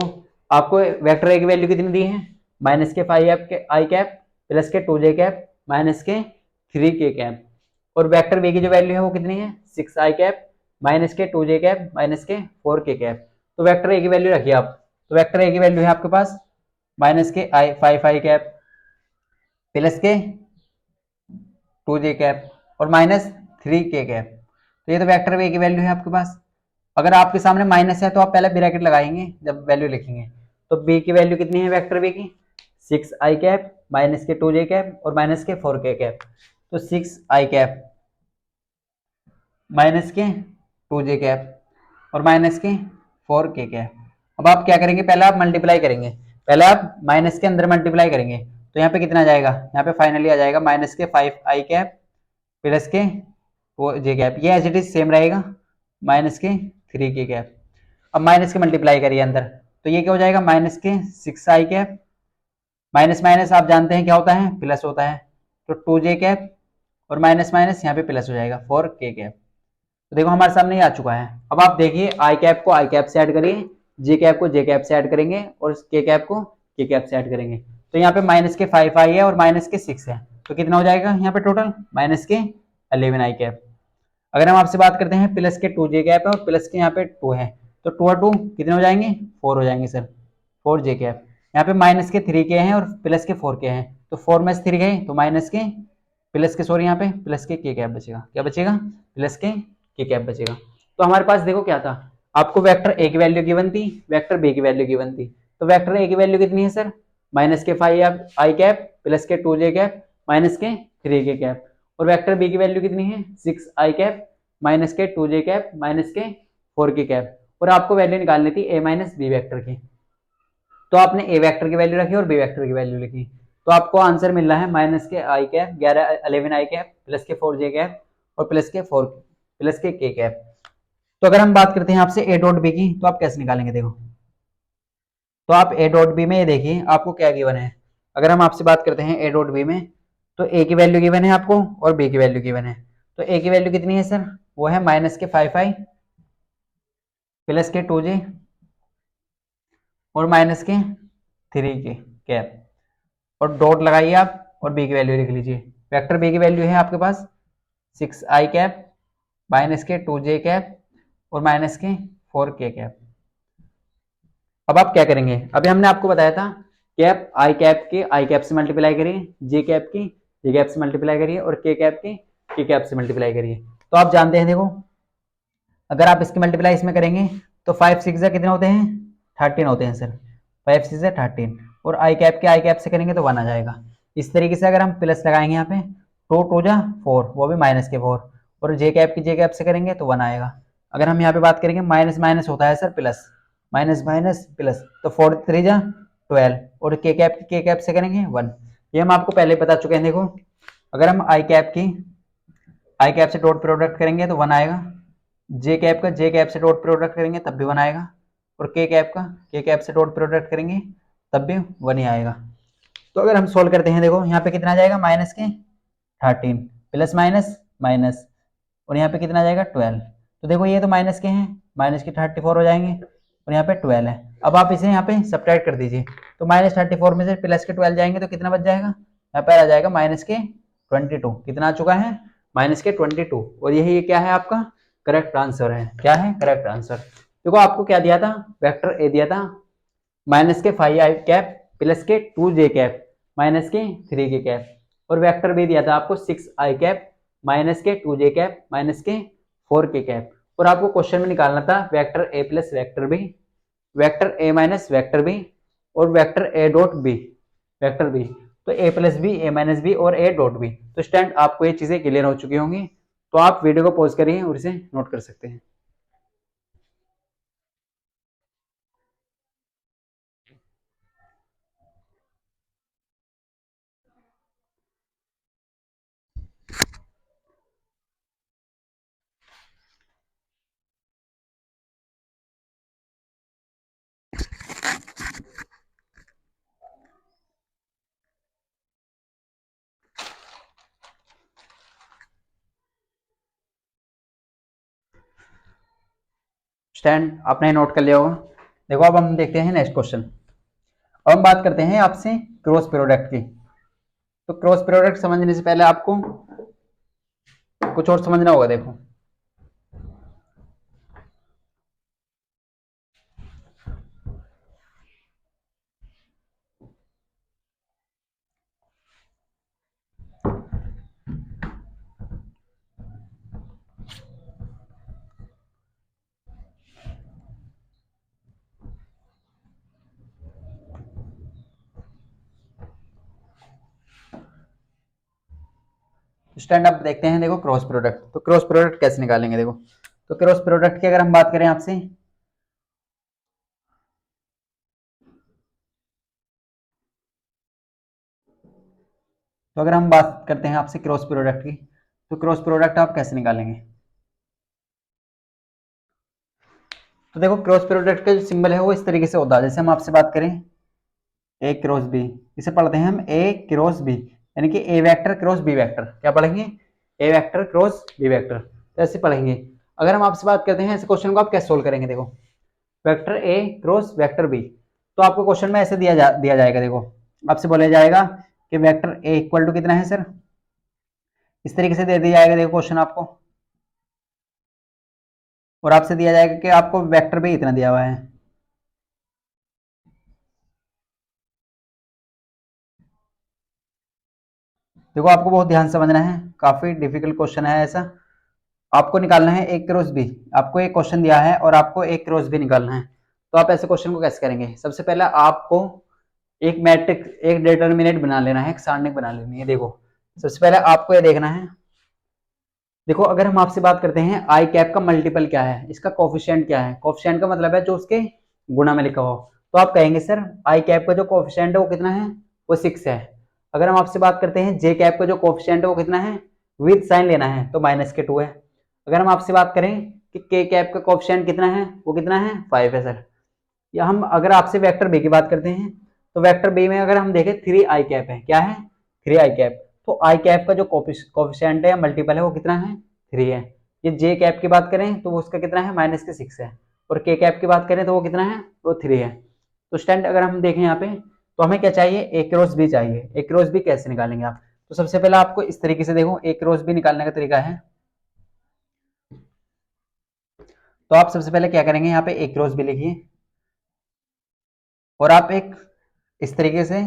आपको वेक्टर ए की वैल्यू कितनी दी है? माइनस के 5 आई कैप प्लस के 2 जे कैप माइनस के 3 के कैप। और वेक्टर बी की जो वैल्यू है वो कितनी है? 6 आई कैप माइनस के 2 जे कैप माइनस के 4 के कैप। तो वेक्टर ए की वैल्यू रखिए आप। तो वेक्टर ए की वैल्यू है आपके पास माइनस के 5 आई कैप प्लस के 2 जे कैप और माइनस 3 के कैप। तो ये तो वेक्टर बी की वैल्यू है आपके पास। अगर आपके सामने माइनस है तो आप पहले ब्रैकेट लगाएंगे जब वैल्यू लिखेंगे। तो बी की वैल्यू कितनी है वेक्टर बी की? 6 आई कैप माइनस के 2 जे कैप और माइनस के 4 के कैप। तो 6 आई कैप माइनस के 2 जे कैप और माइनस के 4 के कैप। अब आप क्या करेंगे, पहले आप मल्टीप्लाई करेंगे। पहले आप माइनस के अंदर मल्टीप्लाई करेंगे तो यहाँ पे कितना आ जाएगा? यहाँ पे फाइनली आ जाएगा माइनस के 5 आई कैप प्लस के 4 जे कैप। ये एज इट इज सेम रहेगा माइनस के 3 के कैप। अब माइनस के मल्टीप्लाई करिए अंदर, तो ये क्या हो जाएगा? माइनस के 6 आई कैप माइनस माइनस आप जानते हैं क्या होता है, प्लस होता है, तो 2j कैप और माइनस माइनस यहाँ पे प्लस हो जाएगा 4k कैप। तो देखो हमारे सामने ये आ चुका है। अब आप देखिए आई कैप को आई कैप से ऐड करिए, जे कैप को जे कैप से ऐड करेंगे और के कैप को के कैप से ऐड करेंगे। तो यहाँ पे माइनस के 5 आई है और माइनस के 6 है, तो कितना हो जाएगा यहाँ पे टोटल माइनस के 11 आई कैप। अगर हम आपसे बात करते हैं प्लस के 2 जे कैप है और प्लस के यहाँ पे 2 है, तो 2 और 2 कितने हो जाएंगे, 4 हो जाएंगे सर, 4 जे कैप। यहाँ पे माइनस के 3 के हैं और प्लस के 4 के हैं, तो 4 में से 3 गए तो माइनस के प्लस के, सॉरी यहाँ पे प्लस के कैप बचेगा, क्या बचेगा, प्लस के कैप बचेगा। तो हमारे पास देखो क्या था, आपको वेक्टर ए की वैल्यू गिवन थी, वेक्टर बी की वैल्यू गिवन थी। तो वेक्टर ए की वैल्यू कितनी है सर, माइनस के 5 आई कैप प्लस के 2 जे कैप माइनस के 3 के कैप। और वेक्टर बी की वैल्यू कितनी है, 6 आई कैप माइनस के 2 जे कैप माइनस के 4 के कैप। और आपको वैल्यू निकालनी थी ए माइनस बी वेक्टर की, तो आपने ए वेक्टर की वैल्यू रखी और बी वेक्टर की वैल्यू लिखी, तो आपको आंसर मिल रहा है माइनस के आई कैप 11 आई कैप प्लस के 4 जे कैप और प्लस के कैप। तो अगर हम बात करते हैं आपसे ए डॉट बी की, तो आप कैसे निकालेंगे, देखो तो आप ए डॉट बी में ये देखिए आपको क्या गिवन है। अगर हम आपसे बात करते हैं ए डॉट बी में, तो ए की वैल्यू गिवन है आपको और बी की वैल्यू गिवन है। तो ए की वैल्यू कितनी है सर, वो है माइनस के 5 आई प्लस के 2 जे और माइनस के 3 के कैप, और डॉट लगाइए आप और बी की वैल्यू लिख लीजिए। वेक्टर बी की वैल्यू है आपके पास 6 आई कैप माइनस के 2 जे कैप और माइनस के 4 के कैप। अब आप क्या करेंगे, अभी हमने आपको बताया था कैप आई कैप के आई कैप से मल्टीप्लाई करिए, जे कैप की जे कैप से मल्टीप्लाई करिए और के कैप की के कैप से मल्टीप्लाई करिए। तो आप जानते हैं देखो, अगर आप इसकी मल्टीप्लाई इसमें करेंगे तो 5 6 कितने होते हैं, 13 होते हैं सर, 5 6 13। और आई कैप के आई कैप से करेंगे तो 1 आ जाएगा। इस तरीके से अगर हम प्लस लगाएंगे यहाँ पे 2 2 जा 4, वो भी माइनस के 4, और जे कैप की जे कैप से करेंगे तो 1 आएगा। अगर हम यहाँ पे बात करेंगे माइनस माइनस होता है sir plus, minus minus plus, तो 4 3 जा 12 और के कैप से करेंगे 1। ये हम आपको पहले बता चुके हैं। देखो अगर हम आई कैप से डॉट प्रोडक्ट करेंगे तो 1 आएगा, जे कैप से डॉट प्रोडक्ट करेंगे तब भी 1 आएगा, और के कैप से डॉट प्रोडक्ट करेंगे तब भी 1 ही आएगा। तो अगर हम सोल्व करते हैं, देखो यहाँ पे कितना आ जाएगा, माइनस के 13 प्लस माइनस माइनस, और यहाँ पे कितना आ जाएगा 12। तो देखो ये तो माइनस के हैं, माइनस के 34 हो जाएंगे और यहाँ पे 12 है। अब आप इसे यहाँ पे सब्ट्रैक्ट कर दीजिए, तो माइनस 34 में से प्लस के 12 जाएंगे तो कितना बच जाएगा, यहाँ पर आ जाएगा माइनस के 22। कितना आ चुका है, माइनस के 22। और यही क्या है आपका करेक्ट आंसर है, क्या है करेक्ट आंसर। देखो आपको क्या दिया था, वेक्टर ए दिया था माइनस के 5 आई कैप प्लस के 2 जे कैप माइनस के 3 के कैप, और वेक्टर बी दिया था आपको 6 आई कैप माइनस के 2 जे कैप माइनस के 4 के कैप। और आपको क्वेश्चन में निकालना था vector A plus vector B, vector A minus vector B और vector A dot B, vector B. तो A plus B, A minus B और ए डॉट बी। तो स्टूडेंट आपको ये चीजें क्लियर हो चुकी होंगी, तो आप वीडियो को पॉज करिए और इसे नोट कर सकते हैं। स्टैंड आपने नोट कर लिया होगा। देखो अब हम देखते हैं नेक्स्ट क्वेश्चन। अब हम बात करते हैं आपसे क्रॉस प्रोडक्ट की। तो क्रॉस प्रोडक्ट समझने से पहले आपको कुछ और समझना होगा। देखो स्टैंड अप देखते हैं। देखो क्रॉस प्रोडक्ट, तो क्रॉस प्रोडक्ट कैसे निकालेंगे। देखो तो क्रॉस प्रोडक्ट की अगर हम बात करें आपसे, तो अगर हम बात करते हैं आपसे क्रॉस प्रोडक्ट की, तो क्रॉस प्रोडक्ट आप कैसे निकालेंगे। तो देखो क्रॉस प्रोडक्ट का जो सिंबल है वो इस तरीके से होता है। जैसे हम आपसे बात करें ए क्रॉस बी, इसे पढ़ते हैं हम ए क्रॉस बी, यानी कि ए वेक्टर क्रॉस बी वेक्टर। क्या पढ़ेंगे? ए वेक्टर क्रॉस बी वेक्टर, तो ऐसे पढ़ेंगे। अगर हम आपसे बात करते हैं इस क्वेश्चन को आप कैसे सोल्व करेंगे, देखो vector A cross vector B, तो आपको क्वेश्चन में ऐसे दिया जाएगा। देखो आपसे बोला जाएगा कि वेक्टर ए इक्वल टू कितना है सर, इस तरीके से दे दिया जाएगा देखो क्वेश्चन आपको, और आपसे दिया जाएगा कि आपको वेक्टर बी इतना दिया हुआ है। देखो आपको बहुत ध्यान से समझना है, काफी डिफिकल्ट क्वेश्चन है ऐसा। आपको निकालना है ए क्रॉस बी, आपको एक क्वेश्चन दिया है और आपको एक क्रॉस बी निकालना है। तो आप ऐसे क्वेश्चन को कैसे करेंगे? सबसे पहले आपको एक मैट्रिक्स, एक डिटर्मिनेंट बना लेना है, एक सारणिक बना लेनी है। देखो सबसे पहले आपको ये देखना है, देखो अगर हम आपसे बात करते हैं आई कैप का मल्टीपल क्या है, इसका कोफिशिएंट क्या है, कोफिशिएंट का मतलब है जो उसके गुणा में लिखा हो, तो आप कहेंगे सर आई कैप का जो कोफिशिएंट है वो कितना है, वो 6 है। अगर हम आपसे बात करते हैं जे कैप का जो कोफिशिएंट है वो कितना है, विद साइन लेना है तो -2 है। अगर हम आपसे बात करें कि के कैप का कोफिशिएंट कितना है, वो कितना है 5 है सर। या हम अगर आपसे वेक्टर बी की बात करते हैं, तो वेक्टर बी में अगर हम देखें 3 आई कैप है, क्या है 3 आई कैप, तो आई कैप का जो कोफिशिएंट है या मल्टीपल है वो कितना है 3 है। ये जे कैप की बात करें तो वो उसका कितना है -6 है, और के कैप की बात करें तो वो कितना है, वो 3 है। तो स्टैंड अगर हम देखें यहाँ पे, तो हमें क्या चाहिए, ए क्रॉस बी चाहिए। ए क्रॉस बी कैसे निकालेंगे आप? तो सबसे पहले आपको इस तरीके से देखो ए क्रॉस बी निकालने का तरीका है। तो आप सबसे पहले क्या करेंगे, यहाँ पे ए क्रॉस बी लिखिए, और आप एक इस तरीके से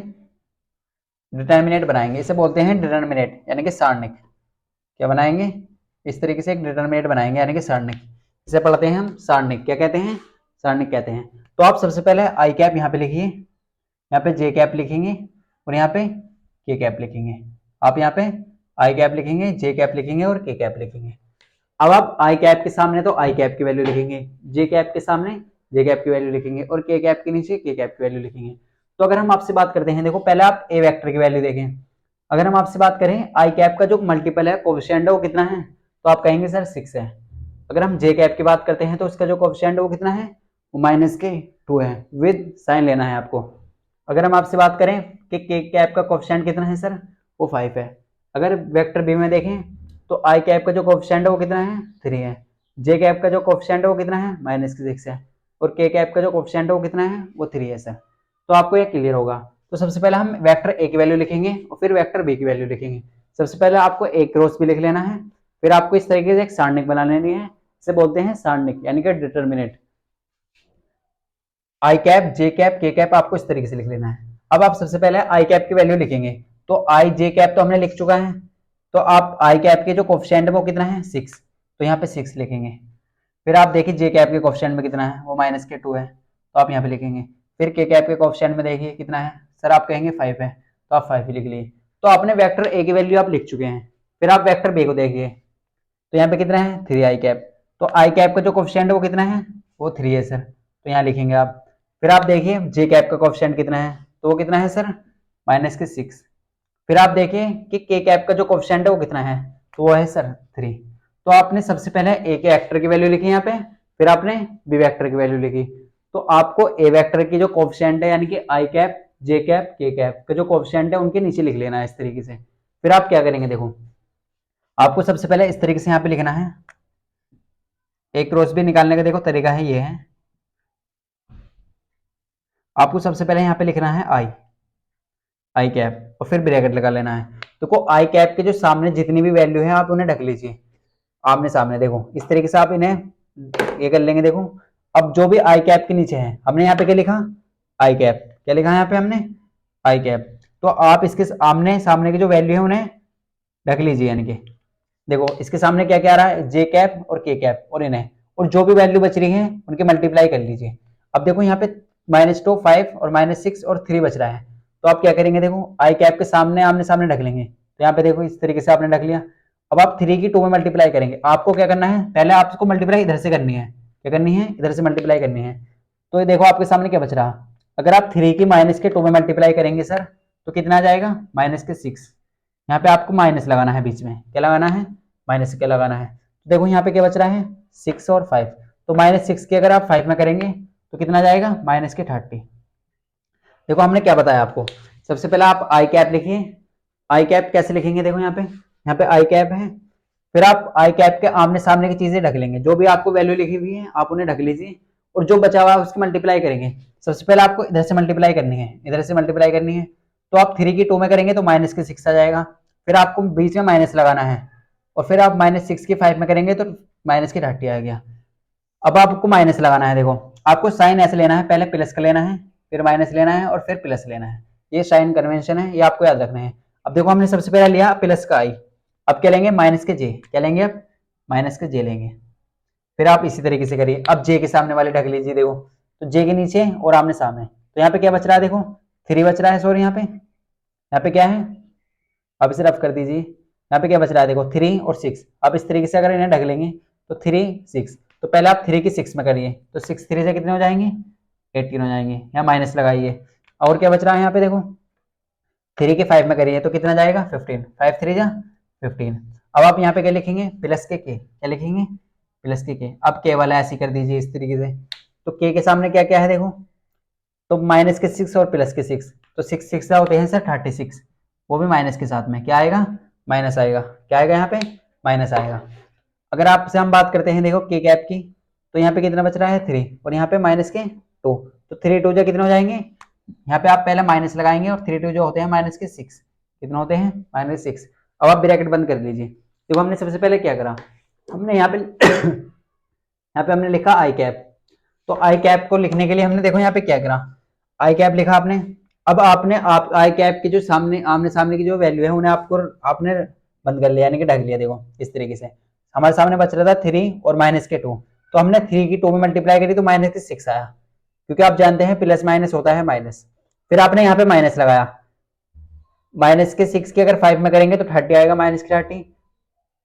डिटर्मिनेट बनाएंगे, इसे बोलते हैं डिटर्मिनेट यानी कि सारणिक। क्या बनाएंगे? इस तरीके से एक डिटर्मिनेट बनाएंगे यानी कि सारणिक, इसे पढ़ते हैं हम सारणिक। क्या कहते हैं? सारणिक कहते हैं। तो आप सबसे पहले आई कैप यहाँ पे लिखिए, यहाँ पे जे कैप लिखेंगे, और यहाँ पे के कैप लिखेंगे। आप यहाँ पे आई कैप लिखेंगे, जे कैप लिखेंगे और के कैप लिखेंगे। अब आप आई कैप के सामने तो आई कैप की वैल्यू लिखेंगे, जे कैप के सामने जे कैप की वैल्यू लिखेंगे, और के कैप के नीचे के कैप की वैल्यू लिखेंगे। तो अगर हम आपसे बात करते हैं, देखो पहले आप ए वेक्टर की वैल्यू देखें। अगर हम आपसे बात करें आई कैप का जो मल्टीपल है, कोफिशिएंट है, वो कितना है, तो आप कहेंगे सर 6 है। अगर हम जे कैप की बात करते हैं तो उसका जो कोफिशिएंट है वो कितना है, वो -2 है, विद साइन लेना है आपको। अगर हम आपसे बात करें कि के कैप का कोफिशिएंट कितना है सर, वो 5 है। अगर वेक्टर बी में देखें तो आई कैप का जो कोफिशिएंट है वो कितना है 3 है, जे कैप का जो कोफिशिएंट है वो कितना है -6 है, और के कैप का जो कोफिशिएंट है वो कितना है, वो 3 है सर। तो आपको ये क्लियर होगा। तो सबसे पहले हम वेक्टर ए की वैल्यू लिखेंगे और फिर वेक्टर बी की वैल्यू लिखेंगे। सबसे पहले आपको ए क्रॉस बी लिख लेना है, फिर आपको इस तरीके से एक सारणिक बना लेनी है, इसे बोलते हैं सारणिक यानी कि डिटर्मिनेट। आई कैप जे कैप के कैप आपको इस तरीके से लिख लेना है। अब आप सबसे पहले आई कैप की वैल्यू लिखेंगे, तो आई जे कैप तो हमने लिख चुका है, तो आप आई कैप के जो कोफिशिएंट है वो कितना है 6, तो यहाँ पे 6 लिखेंगे। फिर आप देखिए जे कैप के कोफिशिएंट में कितना है, वो -2 है, तो आप यहाँ पे लिखेंगे। फिर के कैप के कोफिशिएंट में देखिए कितना है सर, आप कहेंगे 5 है, तो आप 5 ही लिख लिए। तो आपने वेक्टर ए की वैल्यू आप लिख चुके हैं। फिर आप वेक्टर बी को देखिए, तो यहाँ पे कितना है 3 आई कैप, तो आई कैप का जो कोफिशिएंट है वो कितना है, वो 3 है सर, तो यहाँ लिखेंगे आप। फिर आप देखिए जे कैप का कोफिशिएंट कितना है, तो वो कितना है सर -6। फिर आप देखिए कि के कैप का जो कोफिशिएंट है वो कितना है, तो वो है सर 3। तो आपने सबसे पहले ए के वेक्टर की वैल्यू लिखी यहाँ पे, फिर आपने बी वेक्टर की वैल्यू लिखी। तो आपको ए वेक्टर की जो कोफिशिएंट है यानी कि आई कैप जे कैप के कैप का जो कोफिशिएंट है उनके नीचे लिख लेना है इस तरीके से। फिर आप क्या करेंगे, देखो आपको सबसे पहले इस तरीके से यहाँ पे लिखना है, एक क्रॉस भी निकालने का देखो तरीका है, ये है आपको सबसे पहले यहाँ पे लिखना है आई आई कैप और फिर ब्रैकेट लगा लेना है। देखो आई कैप के जो सामने जितनी भी वैल्यू है आप उन्हें ढक लीजिए आमने सामने, देखो इस तरीके से आप इन्हें ये कर लेंगे। देखो अब जो भी आई कैप के नीचे है, हमने यहाँ पे क्या लिखा, आई कैप, क्या लिखा है यहाँ पे हमने, आई कैप। तो आप इसके आमने सामने की जो वैल्यू है उन्हें ढक लीजिए, यानी कि देखो इसके सामने क्या क्या आ रहा है, जे कैप और के कैप और इन्हें, और जो भी वैल्यू बच रही है उनके मल्टीप्लाई कर लीजिए। अब देखो यहाँ पे -2 5 और -6 और 3 बच रहा है, तो आप क्या करेंगे, देखो आई कैप के सामने आमने सामने ढक लेंगे। तो यहाँ पे देखो इस तरीके से आपने ढक लिया। अब आप 3 की 2 में मल्टीप्लाई करेंगे, आपको क्या करना है, पहले आपको मल्टीप्लाई इधर से करनी है, क्या करनी है, इधर से मल्टीप्लाई करनी है। तो ये देखो आपके सामने क्या बच रहा, अगर आप 3 की -2 में मल्टीप्लाई करेंगे सर, तो कितना आ जाएगा -6। यहाँ पे आपको माइनस लगाना है, बीच में क्या लगाना है, माइनस क्या लगाना है। तो देखो यहाँ पे क्या बच रहा है 6 और 5, तो -6 की अगर आप 5 में करेंगे तो कितना जाएगा -30। देखो हमने क्या बताया आपको, सबसे पहले आप आई कैप लिखिए। आई कैप कैसे लिखेंगे, देखो यहाँ पे आई कैप है, फिर आप आई कैप के आमने सामने की चीजें ढक लेंगे, जो भी आपको वैल्यू लिखी हुई है आप उन्हें ढक लीजिए, और जो बचा हुआ है उसकी मल्टीप्लाई करेंगे। सबसे पहले आपको इधर से मल्टीप्लाई करनी है, इधर से मल्टीप्लाई करनी है, तो आप 3 की 2 में करेंगे तो माइनस के 6 आ जाएगा, फिर आपको बीच में माइनस लगाना है, और फिर आप -6 की 5 में करेंगे तो माइनस की 30 आ गया। अब आपको माइनस लगाना है, देखो आपको साइन ऐसे लेना है, पहले प्लस का लेना है, फिर माइनस लेना है, और फिर प्लस लेना है। ये साइन कन्वेंशन है, ये आपको याद रखना है। अब देखो हमने सबसे पहले लिया प्लस का आई, अब क्या लेंगे, माइनस के जे, क्या लेंगे अब, माइनस के जे लेंगे। फिर आप इसी तरीके से करिए, अब जे के सामने वाले ढक लीजिए, देखो तो जे के नीचे और आमने सामने, तो यहाँ पे क्या बच रहा है, देखो 3 बच रहा है, सॉरी यहाँ पे क्या है, अब इसे रफ कर दीजिए, यहाँ पे क्या बच रहा है, देखो 3 और 6। अब इस तरीके से अगर इन्हें ढक लेंगे तो 3 6, तो पहले आप 3 की 6 में करिए, तो 6 3 से कितने हो जाएंगे, 18 हो जाएंगे, यहाँ माइनस लगाइए। और क्या बच रहा है यहाँ पे, देखो 3 के 5 में करिए तो कितना जाएगा, 15, 5 3 जा 15। अब आप यहाँ पे क्या लिखेंगे, प्लस के क्या लिखेंगे, प्लस के। अब के वाला ऐसे कर दीजिए इस तरीके से, तो के सामने क्या क्या है, देखो तो माइनस के 6 और प्लस के 6, तो 6 6 होते हैं सर 36, वो भी माइनस के साथ में क्या आएगा, माइनस आएगा, क्या आएगा यहाँ पे, माइनस आएगा। अगर आपसे हम बात करते हैं देखो के कैप की, तो यहाँ पे कितना बच रहा है 3, और यहाँ पे माइनस के 2, तो 3 2 जो कितने हो जाएंगे, यहाँ पे आप पहले माइनस लगाएंगे, और 3 2 जो होते हैं माइनस के 6, कितना होते हैं, -6। अब आप ब्रैकेट बंद कर लीजिए। देखो हमने सबसे पहले क्या करा, हमने यहाँ पे यहाँ पे हमने लिखा आई कैप, तो आई कैप को लिखने के लिए हमने देखो यहाँ पे क्या करा, आई कैप लिखा आपने। अब आपने आप आई कैप के जो सामने आमने सामने की जो वैल्यू है उन्हें आपको आपने बंद कर लिया, यानी कि ढक लिया। देखो इस तरीके से हमारे सामने बच रहा था 3 और माइनस के 2, तो हमने 3 की 2 में मल्टीप्लाई करी तो माइनस के 6 आया, क्योंकि आप जानते हैं प्लस माइनस होता है माइनस। फिर आपने यहाँ पे माइनस लगाया, माइनस के 6 की अगर 5 में करेंगे तो 30 आएगा, माइनस के 30।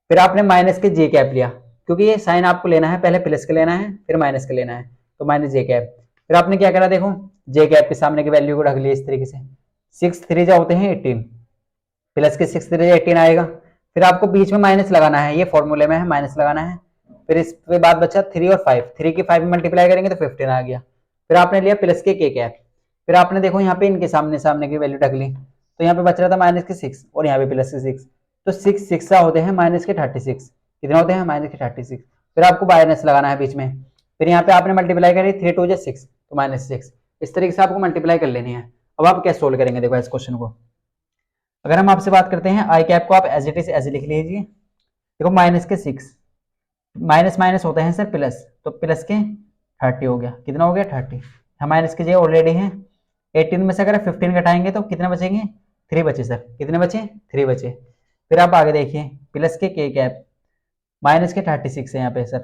फिर आपने माइनस के जे कैप लिया, क्योंकि ये साइन आपको लेना है, पहले प्लस का लेना है फिर माइनस का लेना है, तो माइनस जे कैप। फिर आपने क्या करा, देखो जे कैप के सामने की वैल्यू को ढक लिया इस तरीके से, 6 3 जा होते हैं 18, प्लस के 6 3 18 आएगा। फिर आपको बीच में माइनस लगाना है, ये फॉर्मूले में है माइनस लगाना है। फिर इस पे बाद बचा 3 और 5, 3 की 5 में मल्टीप्लाई करेंगे तो 15 आ गया। फिर आपने लिया प्लस के कैप, फिर आपने देखो यहाँ पे इनके सामने सामने की वैल्यू ढक ली, तो यहाँ पे बच रहा था माइनस के 6 और यहाँ पे प्लस के 6, तो 6 6 होते हैं माइनस के 36, कितने होते हैं, माइनस के 36। फिर आपको माइनस लगाना है बीच में, फिर यहाँ पे आपने मल्टीप्लाई करी 3 2 6, तो -6। इस तरीके से आपको मल्टीप्लाई कर लेनी है। अब आप क्या सोल्व करेंगे, देखो इस क्वेश्चन को। अगर हम आपसे बात करते हैं आई कैप को, आप एज इट इज ऐसे लिख लीजिए, देखो माइनस के 6, माइनस माइनस होते हैं सर प्लस, तो प्लस के 30 हो गया, कितना हो गया 30, हम माइनस के जे ऑलरेडी है। 18 में से अगर 15 घटाएंगे तो कितने बचेंगे, 3 बचे सर, कितने बचे, 3 बचे। फिर आप आगे देखिए प्लस के कैप, माइनस के 36 है यहाँ पे सर,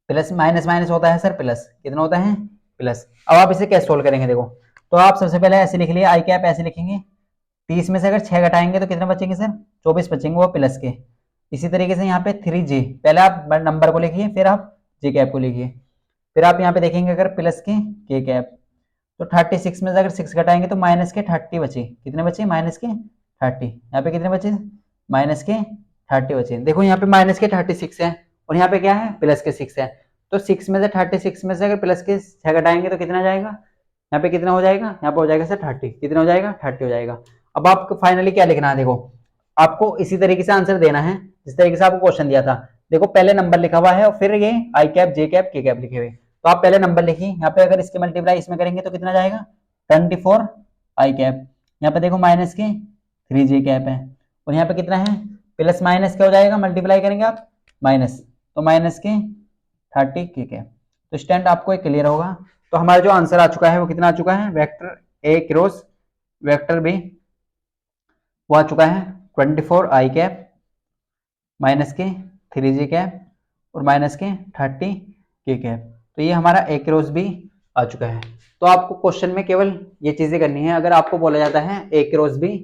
प्लस माइनस माइनस होता है सर प्लस, कितना होता है प्लस। अब आप इसे कैसे सोल्व करेंगे, देखो तो आप सबसे पहले ऐसे लिख लिए, आई कैप ऐसे लिखेंगे, 30 में से अगर 6 घटाएंगे तो कितने बचेंगे सर, 24 बचेंगे, वो प्लस के। इसी तरीके से यहाँ पे 3J, पहले आप नंबर को लिखिए फिर आप जे कैप को लिखिए। फिर आप यहाँ पे देखेंगे अगर प्लस के कैप, तो 36 में से अगर 6 घटाएंगे तो माइनस के 30 बचे, कितने बचे, माइनस के 30। यहाँ पे कितने बचे, माइनस के 30 बचे। देखो यहाँ पे माइनस के 36 है, और यहाँ पे क्या है, प्लस के 6 है, तो 6 में से 36 में से अगर प्लस के 6 घटाएंगे तो कितना जाएगा, यहाँ पे कितना हो जाएगा, यहाँ पे हो जाएगा सर 30, कितना हो जाएगा, 30 हो जाएगा। अब आपको फाइनली क्या लिखना है, देखो आपको इसी तरीके से आंसर देना है जिस तरीके से आपको क्वेश्चन दिया था। देखो पहले नंबर लिखा हुआ है और फिर ये आई कैप जे कैप के कैप लिखे हुए, तो आप पहले नंबर लिखिए, यहाँ पे अगर इसके मल्टीप्लाई इसमें करेंगे तो कितना जाएगा, 24 आई कैप। यहाँ पे देखो माइनस के 3J कैप है, और यहाँ पे कितना है, प्लस माइनस क्या हो जाएगा, मल्टीप्लाई करेंगे आप माइनस, तो माइनस के 30 के कैप। तो स्टैंड आपको एक क्लियर होगा। तो हमारा जो आंसर आ चुका है वो कितना आ चुका है, vector A cross vector B वो आ चुका है 24 आई कैप माइनस के 3J कैप और माइनस के 30 के कैप। तो ये हमारा ए क्रॉस बी आ चुका है। तो आपको क्वेश्चन में केवल ये चीजें करनी है। अगर आपको बोला जाता है ए क्रॉस बी,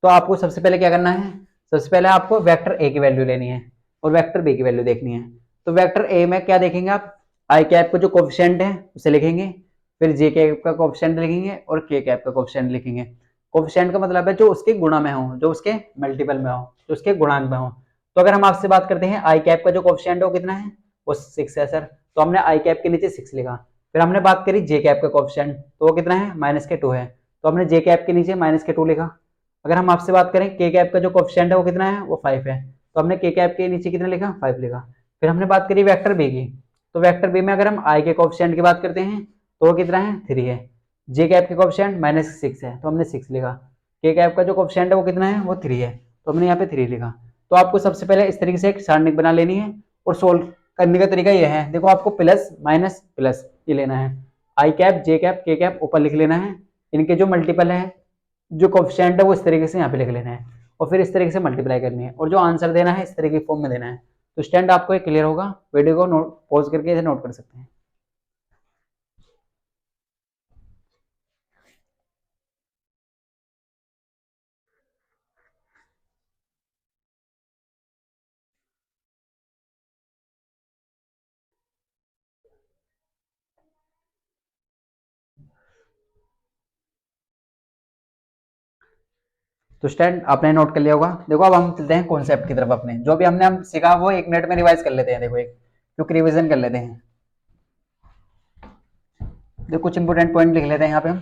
तो आपको सबसे पहले क्या करना है, सबसे पहले आपको वेक्टर ए की वैल्यू लेनी है और वेक्टर बी की वैल्यू देखनी है। तो वेक्टर ए में क्या देखेंगे आप, आई कैप का जो कोफिशिएंट है उसे लिखेंगे, फिर जे कैप का कोफिशिएंट लिखेंगे और के कैप का कोफिशिएंट लिखेंगे। कोफिशिएंट का मतलब है जो उसके गुणा में हो, जो उसके मल्टीपल में हो, जो उसके गुणांक में हो। तो अगर हम आपसे बात करते हैं आई कैप का जो कोफिशिएंट है वो कितना है, वो 6 है सर, तो हमने आई कैप के नीचे 6 लिखा। फिर हमने बात करी जे कैप का कोएफिशिएंट, तो वो कितना है -2 है, तो हमने जे कैप के नीचे -2 लिखा। अगर हम आपसे बात करें के कैप का जो कोएफिशिएंट है वो कितना है, वो 5 है, तो हमने के कैप के नीचे कितना लिखा, 5 लिखा। फिर हमने बात करी वेक्टर बी की, तो वेक्टर बी में अगर हम आई के कोएफिशिएंट की बात करते हैं तो वो कितना है, 3 है। जे कैप के कोएफिशिएंट -6 है, तो हमने 6 लिखा। के कैप का जो कोएफिशिएंट है वो कितना है, वो 3 है, तो हमने यहाँ पे 3 लिखा। तो आपको सबसे पहले इस तरीके से एक सारणिक बना लेनी है और सोल्व करने का तरीका ये है, देखो आपको प्लस माइनस प्लस ये लेना है, आई कैप जे कैप के कैप ऊपर लिख लेना है, इनके जो मल्टीपल है जो कोएफिशिएंट है वो इस तरीके से यहाँ पे लिख लेना है और फिर इस तरीके से मल्टीप्लाई करनी है और जो आंसर देना है इस तरीके की फॉर्म में देना है। तो स्टैंड आपको एक क्लियर होगा, वीडियो को नोट पॉज करके इसे नोट कर सकते हैं। तो स्टैंड आपने नोट कर लिया होगा। देखो अब हम चलते हैं कॉन्सेप्ट की तरफ, अपने जो भी हमने हम सीखा वो 1 मिनट में रिवाइज कर लेते हैं। देखो एक क्विक रिवीजन कर लेते हैं। देखो कुछ इंपोर्टेंट पॉइंट लिख लेते हैं यहाँ पे हम।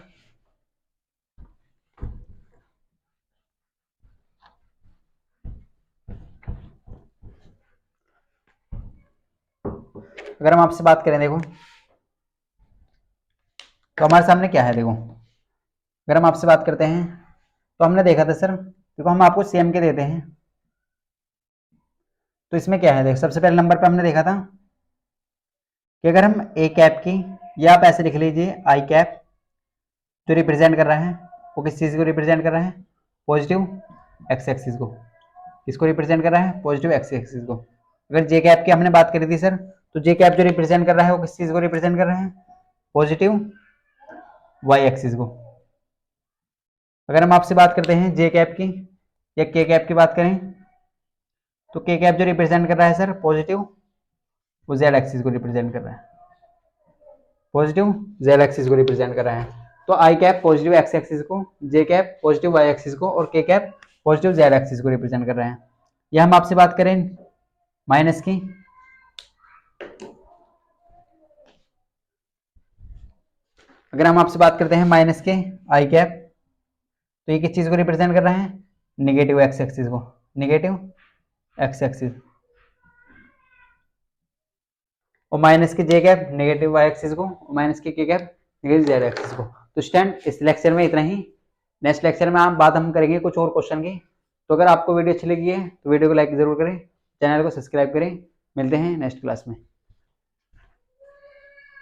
अगर हम आपसे बात करें देखो तो हमारे सामने क्या है, देखो अगर हम आपसे बात करते हैं तो हमने देखा था सर, देखो हम आपको सेम के देते हैं, तो इसमें क्या है, देखो सबसे पहले नंबर पे हमने देखा था कि अगर हम ए कैप की, या आप ऐसे लिख लीजिए आई कैप जो रिप्रेजेंट कर रहा है वो किस चीज़ को रिप्रेजेंट कर रहा है, पॉजिटिव एक्स एक्सिस को। किसको रिप्रेजेंट कर रहा है, पॉजिटिव एक्स एक्सिस को। अगर जे कैप की हमने बात करी थी सर, तो जे कैप जो रिप्रेजेंट कर रहा है वो किस चीज़ को रिप्रेजेंट कर रहा है, पॉजिटिव वाई एक्सिस को। अगर हम आपसे बात करते हैं जे कैप की या के कैप की बात करें, तो के कैप जो रिप्रेजेंट कर रहा है सर पॉजिटिव, वो जेड एक्सिस को रिप्रेजेंट कर रहा है, पॉजिटिव जेड एक्सिस को रिप्रेजेंट कर रहा है। तो आई कैप पॉजिटिव एक्स एक्सिस को, जे कैप पॉजिटिव वाई एक्सिस को और के कैप पॉजिटिव जेड एक्सिस को रिप्रेजेंट कर रहे हैं। या हम आपसे बात करें माइनस की, अगर हम आपसे बात करते हैं माइनस के आई कैप, तो ये किस चीज को रिप्रेजेंट कर रहे हैं, नेगेटिव एक्स एक्सिस को, नेगेटिव एक्स एक्सिस। और माइनस के जे कैप नेगेटिव वाई एक्सिस को, माइनस के कैप नेगेटिव जेड एक्सिस को। तो स्टैंड इस लेक्चर में इतना ही। नेक्स्ट लेक्चर में बात हम करेंगे कुछ और क्वेश्चन की। तो अगर आपको वीडियो अच्छी लगी है तो वीडियो को लाइक जरूर करें, चैनल को सब्सक्राइब करें। मिलते हैं नेक्स्ट क्लास में।